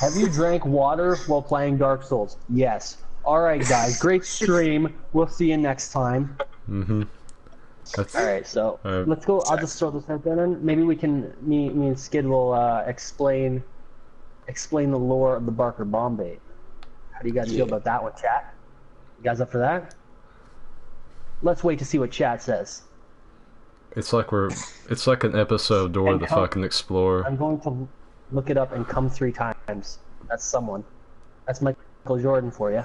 Have you drank water while playing Dark Souls? Yes. Alright guys, great stream. We'll see you next time. Alright, so let's go. I'll just throw this out there, and maybe we can, me and Skid will explain the lore of the Barker Bombay. How do you guys feel about that one, chat? You guys up for that? Let's wait to see what chat says. It's like an episode of Dora the fucking Explorer. I'm going to look it up and come 3 times. That's someone. That's Michael Jordan for you.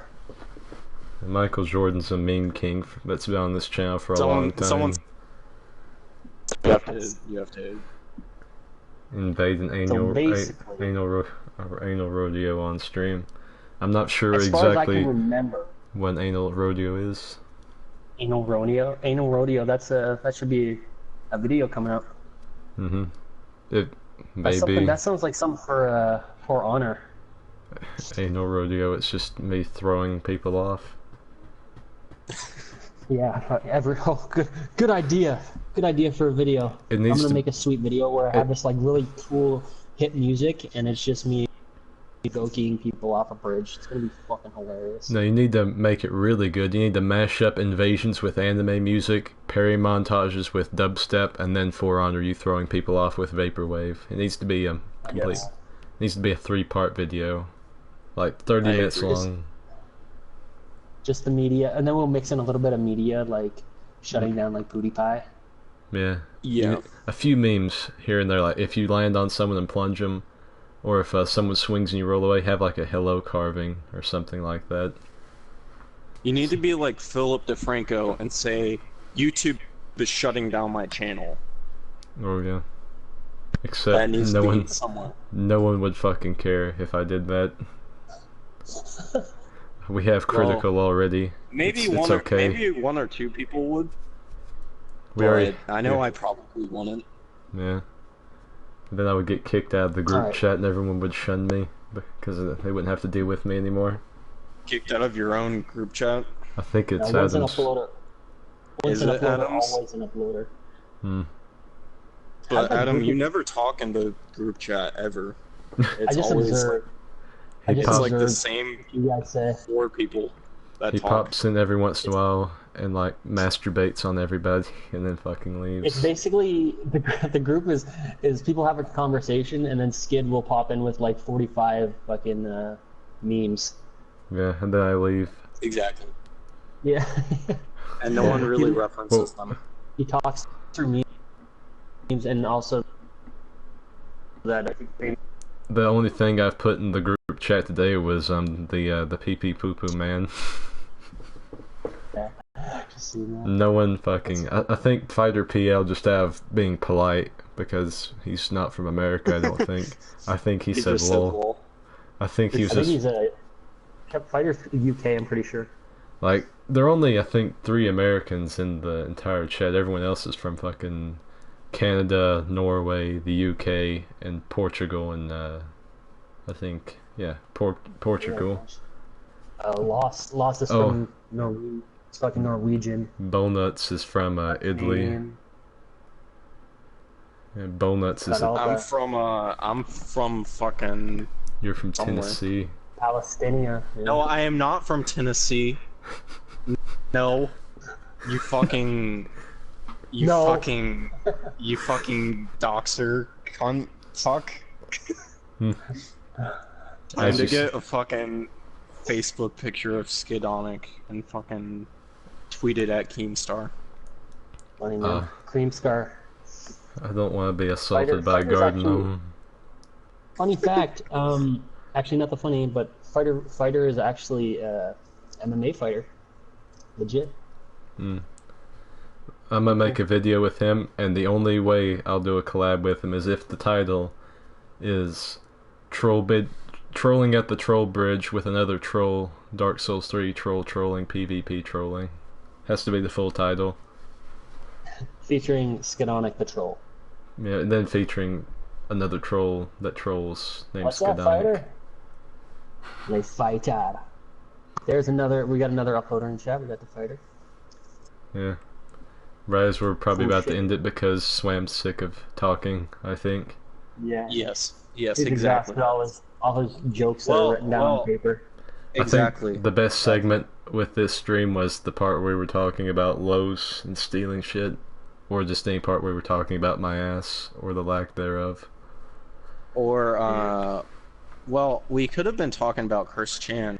Michael Jordan's a meme king that's been on this channel for a long time. You have to invade an anal rodeo on stream. I'm not sure exactly when anal rodeo is. Anal rodeo. That should be a video coming out. It maybe. That sounds like something for honor. Anal rodeo. It's just me throwing people off. Yeah, good idea. Good idea for a video. I'm gonna make a sweet video where I have this really cool hit music, and it's just me Gokiing people off a bridge. It's gonna be fucking hilarious. No, you need to make it really good. You need to mash up invasions with anime music, parry montages with dubstep, and then For Honor you throwing people off with vaporwave. It needs to be a complete. Yes. It needs to be a 3-part video, like 30 minutes long. Just the media, and then we'll mix in a little bit of media, like shutting down like PewDiePie. Yeah. Yeah. A few memes here and there, like if you land on someone and plunge them, or if someone swings and you roll away, have like a hello carving or something like that. You need to be like Philip DeFranco and say, YouTube is shutting down my channel. Oh yeah. Except no one would fucking care if I did that. We have critical already. Maybe it's okay. Maybe one or two people would. I know I probably wouldn't. Yeah. Then I would get kicked out of the group chat and everyone would shun me because they wouldn't have to deal with me anymore. Kicked out of your own group chat? I think it's Adams. Is it Adams? Always an uploader. But Adam, you never talk in the group chat ever. It's always observe. It's like the same you guys say. 4 people that he talk. Pops in every once in a while and like masturbates on everybody and then fucking leaves. It's basically the group is people have a conversation and then Skid will pop in with like 45 fucking memes. Yeah, and then I leave. Exactly. Yeah. And no one really references them. He talks through memes and also that. The only thing I've put in the group chat today was the pee pee poo poo man. Yeah. Just seen that. No one fucking. I think Fighter PL just out of being polite because he's not from America. I don't think. I think he said lol. I think he was. I think he's a Fighter UK. I'm pretty sure. Like there are only I think 3 Americans in the entire chat. Everyone else is from fucking Canada, Norway, the UK, and Portugal, and I think Portugal. Lost is from Norway. It's fucking Norwegian. Bownuts is from Italy. Yeah, Bownuts is. I'm from fucking. You're from somewhere. Tennessee. Palestinian. Yeah. No, I am not from Tennessee. No, you fucking. You fucking doxer cunt fuck. Time to get a fucking Facebook picture of Skidonic and fucking tweet it at Keemstar. Funny man. Creamscar. I don't want to be assaulted by a garden gnome. Funny fact, actually not the funny, but Fighter is actually MMA fighter. Legit. I'm gonna make a video with him, and the only way I'll do a collab with him is if the title is trolling at the troll bridge with another troll, Dark Souls 3 trolling, PvP trolling. Has to be the full title. Featuring Skidonic the troll. Yeah, and then featuring another troll that trolls named What's Skidonic. That, Fighter? Le Fighter. There's another. We got another uploader in chat. We got the Fighter. Yeah. Raz, we're probably about to end it because Swam's sick of talking, I think. Yeah. Yes, He's exactly. All his jokes that are written down on paper. Exactly. I think the best segment with this stream was the part where we were talking about lows and stealing shit, or just any part where we were talking about my ass, or the lack thereof. Or, well, we could have been talking about Chris Chan.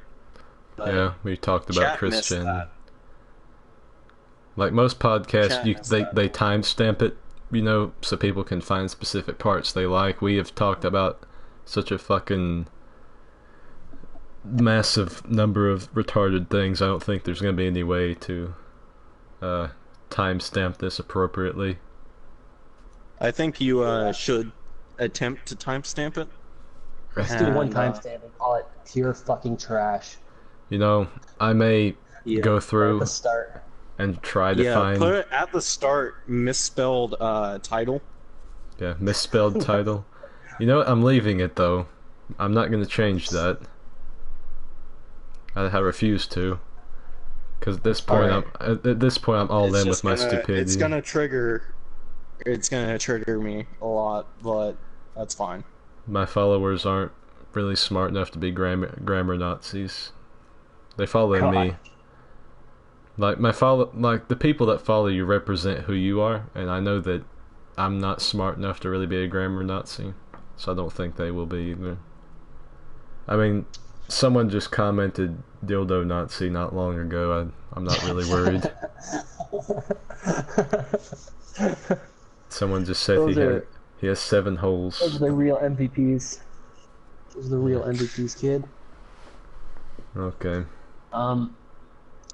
Yeah, we talked about Chris Chan. That. Like most podcasts, they timestamp it, you know, so people can find specific parts they like. We have talked about such a fucking massive number of retarded things. I don't think there's going to be any way to timestamp this appropriately. I think you should attempt to timestamp it. Let's do one timestamp and call it pure fucking trash. You know, I may go through at the start and try to find. Put it at the start, misspelled title. Yeah, misspelled title. You know what? I'm leaving it though. I'm not going to change that. I refuse to. Because at this point, I'm all in with my stupidity. It's gonna trigger me a lot, but that's fine. My followers aren't really smart enough to be grammar Nazis. They follow me. Like the people that follow you represent who you are, and I know that I'm not smart enough to really be a grammar Nazi, so I don't think they will be either. I mean, someone just commented dildo Nazi not long ago. I'm not really worried. Someone just said he has 7 holes. Those are the real MVPs. Those are the real MVPs, kid. Okay.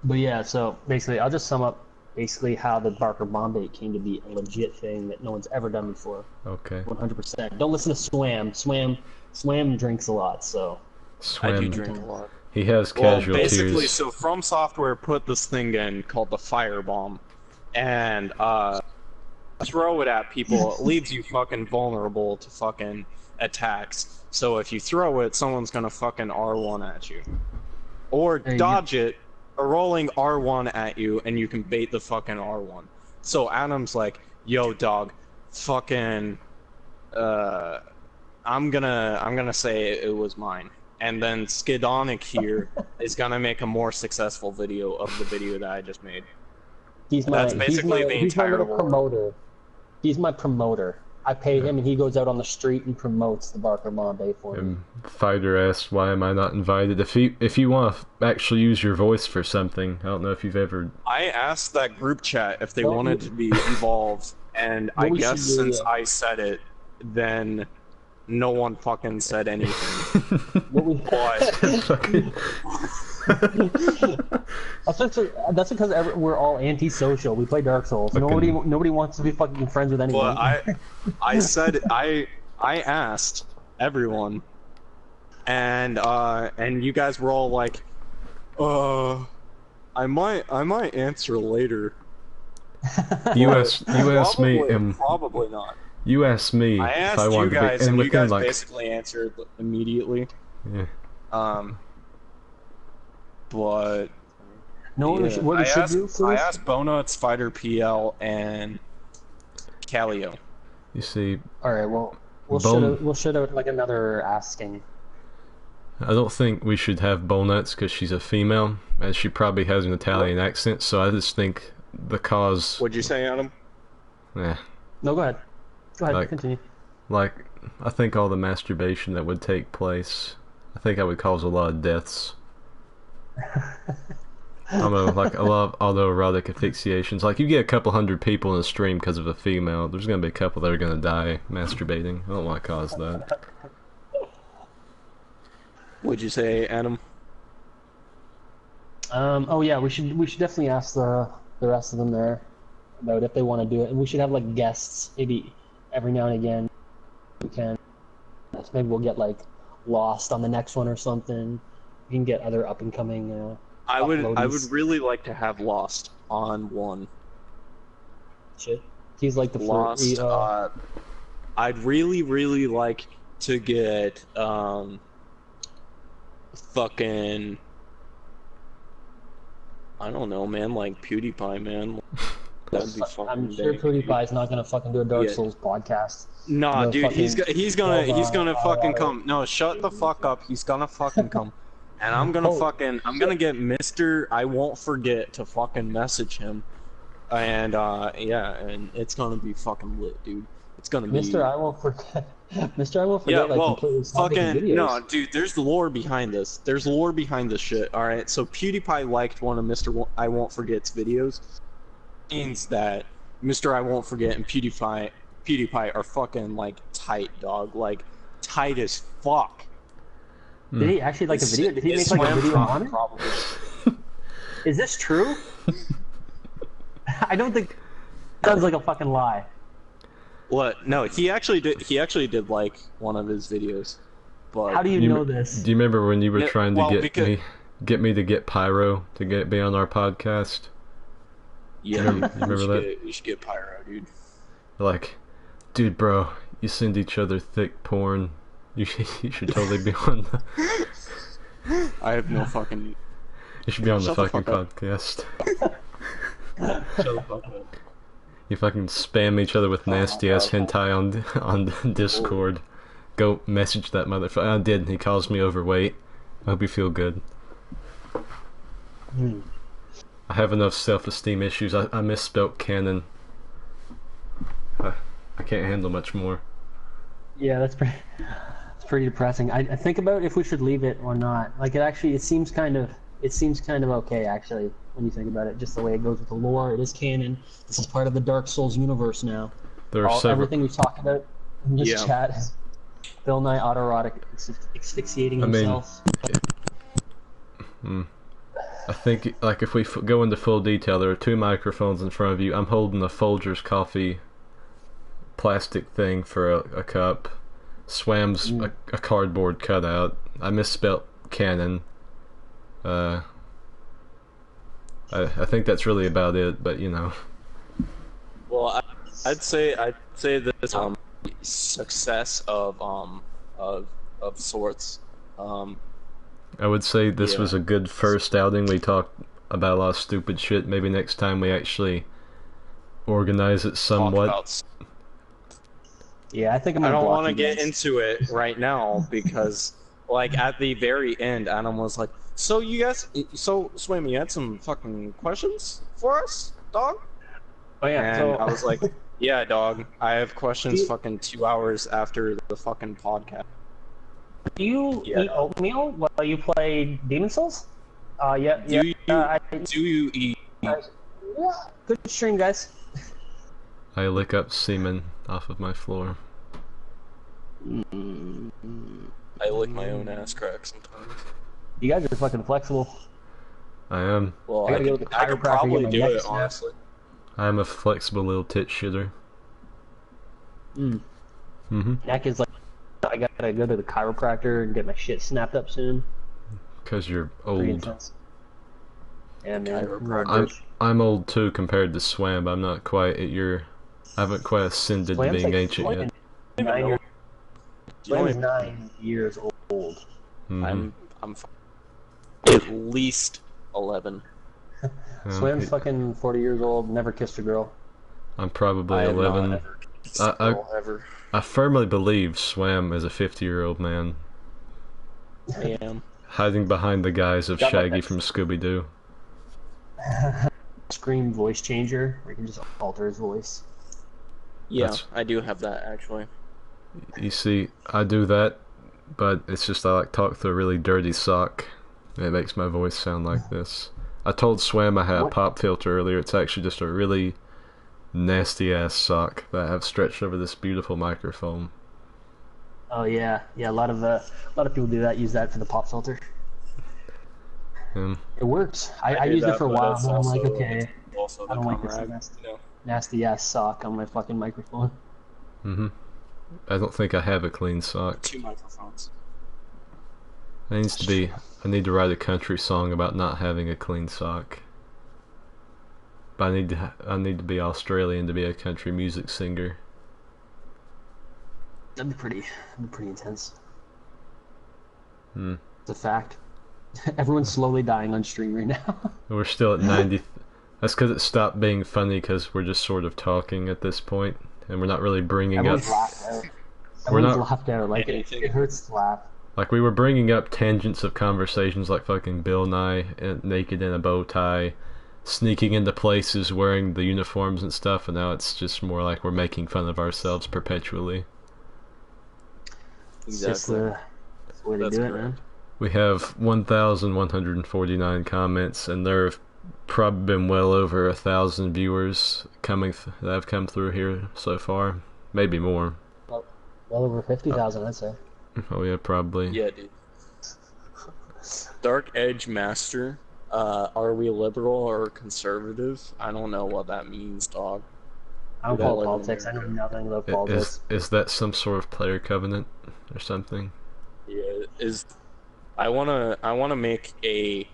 But yeah, so basically, I'll just sum up basically how the Barker bomb bait came to be a legit thing that no one's ever done before. Okay. 100%. Don't listen to Swam. Swam drinks a lot, so. Swam. I do drink a lot. He has casual basically, tears. so From Software put this thing in called the Firebomb, and throw it at people. It leaves you fucking vulnerable to fucking attacks. So if you throw it, someone's gonna fucking R1 at you, or dodge it. A rolling R1 at you, and you can bait the fucking R1. So Adam's like, yo, dog, fucking, I'm gonna say it was mine. And then Skidonic here is gonna make a more successful video of the video that I just made. That's basically the entire promoter. He's my promoter. I pay him, and he goes out on the street and promotes the Barker Bombay for me. And Fighter asked, "Why am I not invited?" If you want to actually use your voice for something, I don't know if you've ever. I asked that group chat if they wanted to be involved, and I guess since I said it, then no one fucking said anything. That's because we're all antisocial. We play Dark Souls. Nobody wants to be fucking friends with anyone. Well, I said I asked everyone, and you guys were all like, I might answer later. You asked me. Probably not. You asked me I asked if I wanted you guys, to be, and you guys like, basically answered immediately. Yeah. But no, yeah. what we should do for I this? asked Bona, Spider PL, and Calio. You see. All right. Well, we'll shoot out like another asking. I don't think we should have Bonuts because she's a female, and she probably has an Italian accent. So I just think the cause. What'd you say, Adam? Yeah. No, go ahead. Go ahead. Continue. Like, I think all the masturbation that would take place, I think that would cause a lot of deaths. I don't know, like a lot of autoerotic asphyxiations. Like, you get a couple hundred people in a stream because of a female, there's gonna be a couple that are gonna die masturbating. I don't want to cause that. What'd you say, Adam? Oh yeah, we should definitely ask the rest of them there about if they want to do it, and we should have like guests maybe every now and again. We can. Maybe we'll get like Lost on the next one or something. We can get other up and coming. I would really like to have Lost on one. Shit. He's like the Lost. I'd really like to get fucking, I don't know, man, like PewDiePie, man. That'd be fucking. I'm sure PewDiePie's not gonna fucking do a Dark Souls podcast. Nah, dude, he's gonna fucking come. No, shut the fuck up. He's gonna fucking come. And I'm gonna I'm gonna get Mr. I Won't Forget to fucking message him. And yeah, and it's gonna be fucking lit, dude. It's gonna be Mr. I Won't Forget. Mr. I Won't Forget. Yeah, like, well, completely fucking no, dude. There's lore behind this. There's lore behind this shit. All right, so PewDiePie liked one of Mr. I Won't Forget's videos. Means that Mr. I Won't Forget and PewDiePie are fucking like tight, dog. Like tight as fuck. Did he actually like a video? Did he make like a video on it? Probably. Is this true? I don't think. Sounds like a fucking lie. What? No, he actually did. He actually did like one of his videos. But how do you know this? Do you remember when you were trying to get me to get Pyro to be on our podcast? Yeah, you remember that? You should get Pyro, dude. Like, dude, bro, you send each other thick porn. You should totally be on the... I have no fucking... You should be on the fucking podcast. Shut the fuck up. You fucking spam each other with nasty ass hentai on Discord. Go message that motherfucker. I did. He calls me overweight. I hope you feel good. I have enough self-esteem issues. I misspelt canon. I can't handle much more. Yeah, that's pretty depressing. I think about if we should leave it or not. Like it seems kind of okay actually when you think about it. Just the way it goes with the lore. It is canon. This is part of the Dark Souls universe now. Everything we've talked about in this chat. Bill Nye autoerotic asphyxiating himself. I think, like, if we go into full detail, there are 2 microphones in front of you. I'm holding a Folgers coffee plastic thing for a cup. Swam's a cardboard cutout. I misspelt canon. I think that's really about it, but you know. Well, I'd say this success of sorts. I would say this was a good first outing. We talked about a lot of stupid shit. Maybe next time we actually organize it somewhat. Yeah, I think I don't want to get into it right now because, like, at the very end, Adam was like, "So you guys, Swim, you had some fucking questions for us, dog?" Oh yeah. And I was like, "Yeah, dog. I have questions." Fucking 2 hours after the fucking podcast. Do you eat oatmeal while you play Demon Souls? Yeah. Do you eat? Yeah. Good stream, guys. I lick up semen off of my floor. I lick my own ass crack sometimes. You guys are fucking flexible. I am. Well, I could probably do it, honestly. I'm a flexible little tit shitter. Neck is like, I gotta go to the chiropractor and get my shit snapped up soon. Cause you're old. Yeah, man. I'm old too compared to Swam. I'm not quite at your. I haven't quite ascended to being ancient yet. Swam's 9 years old. I'm at least 11. Swam's fucking 40 years old. Never kissed a girl. I'm probably 11. I firmly believe Swam is a 50-year-old man. I am. Hiding behind the guise of Shaggy from Scooby-Doo. Scream voice changer, where you can just alter his voice. Yeah, I do have that, actually. You see, I do that, but it's just I like talk through a really dirty sock. It makes my voice sound like this. I told Swam I had a pop filter earlier. It's actually just a really nasty-ass sock that I have stretched over this beautiful microphone. Oh yeah, a lot of people do that. Use that for the pop filter. It works. I used it for a while, and I'm like, okay, I don't like this nasty ass sock on my fucking microphone. I don't think I have a clean sock. 2 microphones. I need to write a country song about not having a clean sock. But I need to be Australian to be a country music singer. That'd be pretty intense. It's a fact. Everyone's slowly dying on stream right now. We're still at 90. That's because it stopped being funny because we're just sort of talking at this point, and we're not really bringing Everyone's laughed out. Everyone's laughed out. Like it hurts to laugh. Like we were bringing up tangents of conversations like fucking Bill Nye naked in a bow tie, sneaking into places wearing the uniforms and stuff, and now it's just more like we're making fun of ourselves perpetually. Exactly. That's the way to do it, man. We have 1,149 comments, and there have probably been well over 1,000 viewers that have come through here so far. Maybe more. Well over 50,000, I'd say. Oh yeah, probably. Yeah, dude. Dark Edge Master. Are we liberal or conservative? I don't know what that means, dog. I don't follow politics. I know nothing about politics. Is that some sort of player covenant or something? Yeah, I wanna make a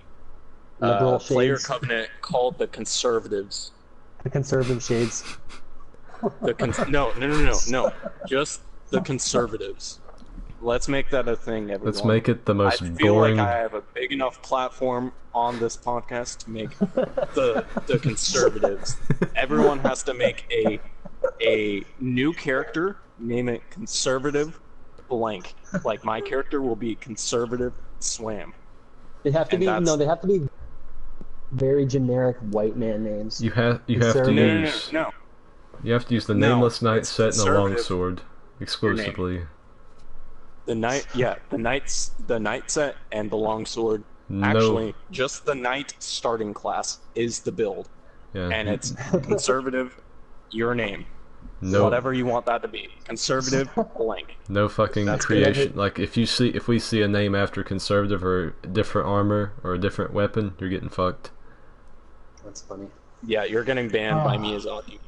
player covenant called the Conservatives. The Conservative Shades. No. Just the Conservatives. Let's make that a thing, everyone. Let's make it the most I feel boring. like I have a big enough platform on this podcast to make the Conservatives. Everyone has to make a new character, name it Conservative, blank. Like my character will be conservative Swam. They have to be they have to be very generic white man names. You have to use no. You have to use the nameless knight set and a longsword exclusively. The knight set and the longsword. Actually, just the knight starting class is the build. Yeah. And it's conservative, your name. Whatever you want that to be. Conservative, blank. No fucking creation. Like if we see a name after conservative or different armor or a different weapon, you're getting fucked. That's funny. Yeah, you're getting banned by Miyazaki.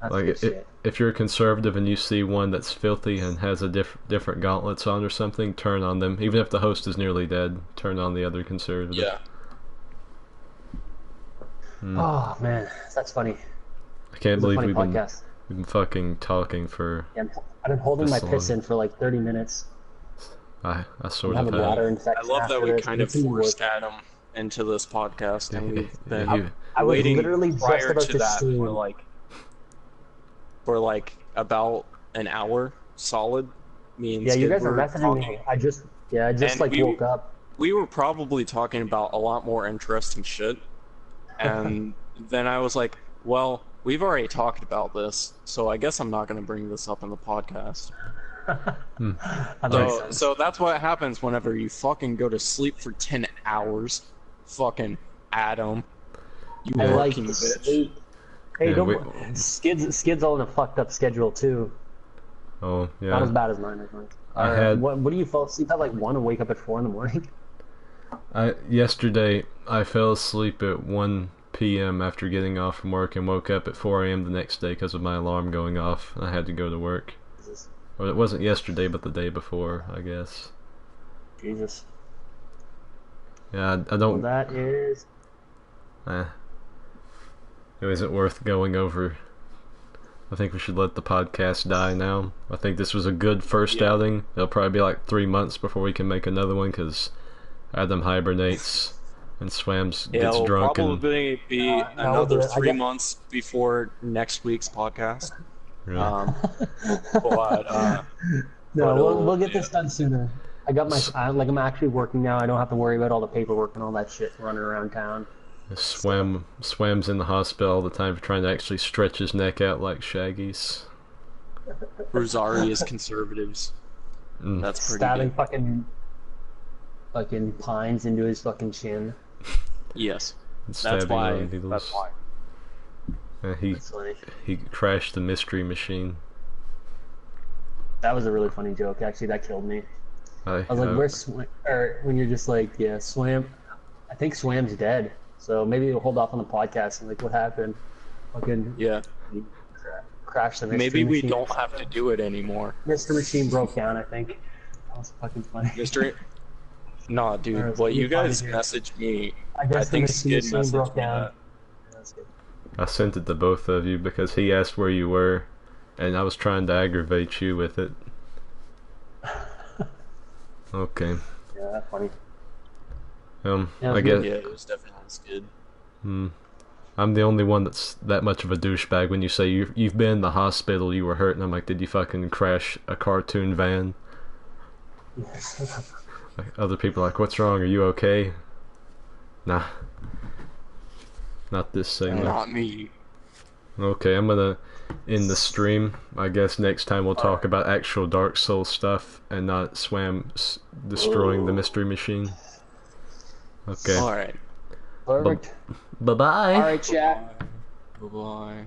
Like if you're a conservative and you see one that's filthy and has a different gauntlets on or something, turn on them. Even if the host is nearly dead, turn on the other conservative. Yeah. Oh man, that's funny. I can't believe we've been fucking talking for. Yeah, I've been holding my piss in for like 30 minutes. I sort of have. I love that we kind of forced Adam into this podcast, and we've been I was literally prior just to that for like about an hour solid. Me and you guys were messaging me. I just woke up. We were probably talking about a lot more interesting shit, and then I was like, well, we've already talked about this, so I guess I'm not going to bring this up in the podcast. So that's what happens whenever you fucking go to sleep for 10 hours. Fucking Adam. You working bitch. Hey, Skid's all in a fucked up schedule too. Oh, yeah. Not as bad as mine, I think. What do you fall asleep at like 1 and wake up at 4 in the morning? Yesterday, I fell asleep at 1 p.m. after getting off from work and woke up at 4 a.m. the next day because of my alarm going off. I had to go to work. Well, it wasn't yesterday, but the day before, I guess. Jesus. Yeah, I don't... Well, that is... It isn't worth going over. I think we should let the podcast die now. I think this was a good first outing. It'll probably be like 3 months before we can make another one because Adam hibernates and Swams gets drunk. It'll probably be another 3 months before next week's podcast. Yeah. We'll get this done sooner. I got I'm actually working now. I don't have to worry about all the paperwork and all that shit running around town. Swam's in the hospital all the time for trying to actually stretch his neck out like Shaggy's. Rosaria's conservatives. That's pretty stabbing good. fucking pines into his fucking chin. Yes. That's why. He crashed the mystery machine. That was a really funny joke. Actually, that killed me. I was like, "Where's Swam?" Or when you're just like, "Yeah, Swam." I think Swam's dead. So maybe we'll hold off on the podcast and like, what happened? Fucking crash the mystery Maybe we machine. don't have to do it anymore. Mystery machine broke down. I think that was fucking funny. Nah, dude. What you guys messaged me? I think Skid messaged me that. I sent it to both of you because he asked where you were, and I was trying to aggravate you with it. Okay. Yeah, that's funny. I guess. Yeah, it was definitely Skid. I'm the only one that's that much of a douchebag when you say you've been in the hospital, you were hurt, and I'm like, did you fucking crash a cartoon van? Like, other people are like, what's wrong? Are you okay? Nah. Not this segment. Not me. Okay, I'm gonna end the stream. I guess next time we'll talk about actual Dark Souls stuff and not Swam destroying the mystery machine. Okay. Alright. Perfect. Bye-bye. Alright, chat. Bye-bye.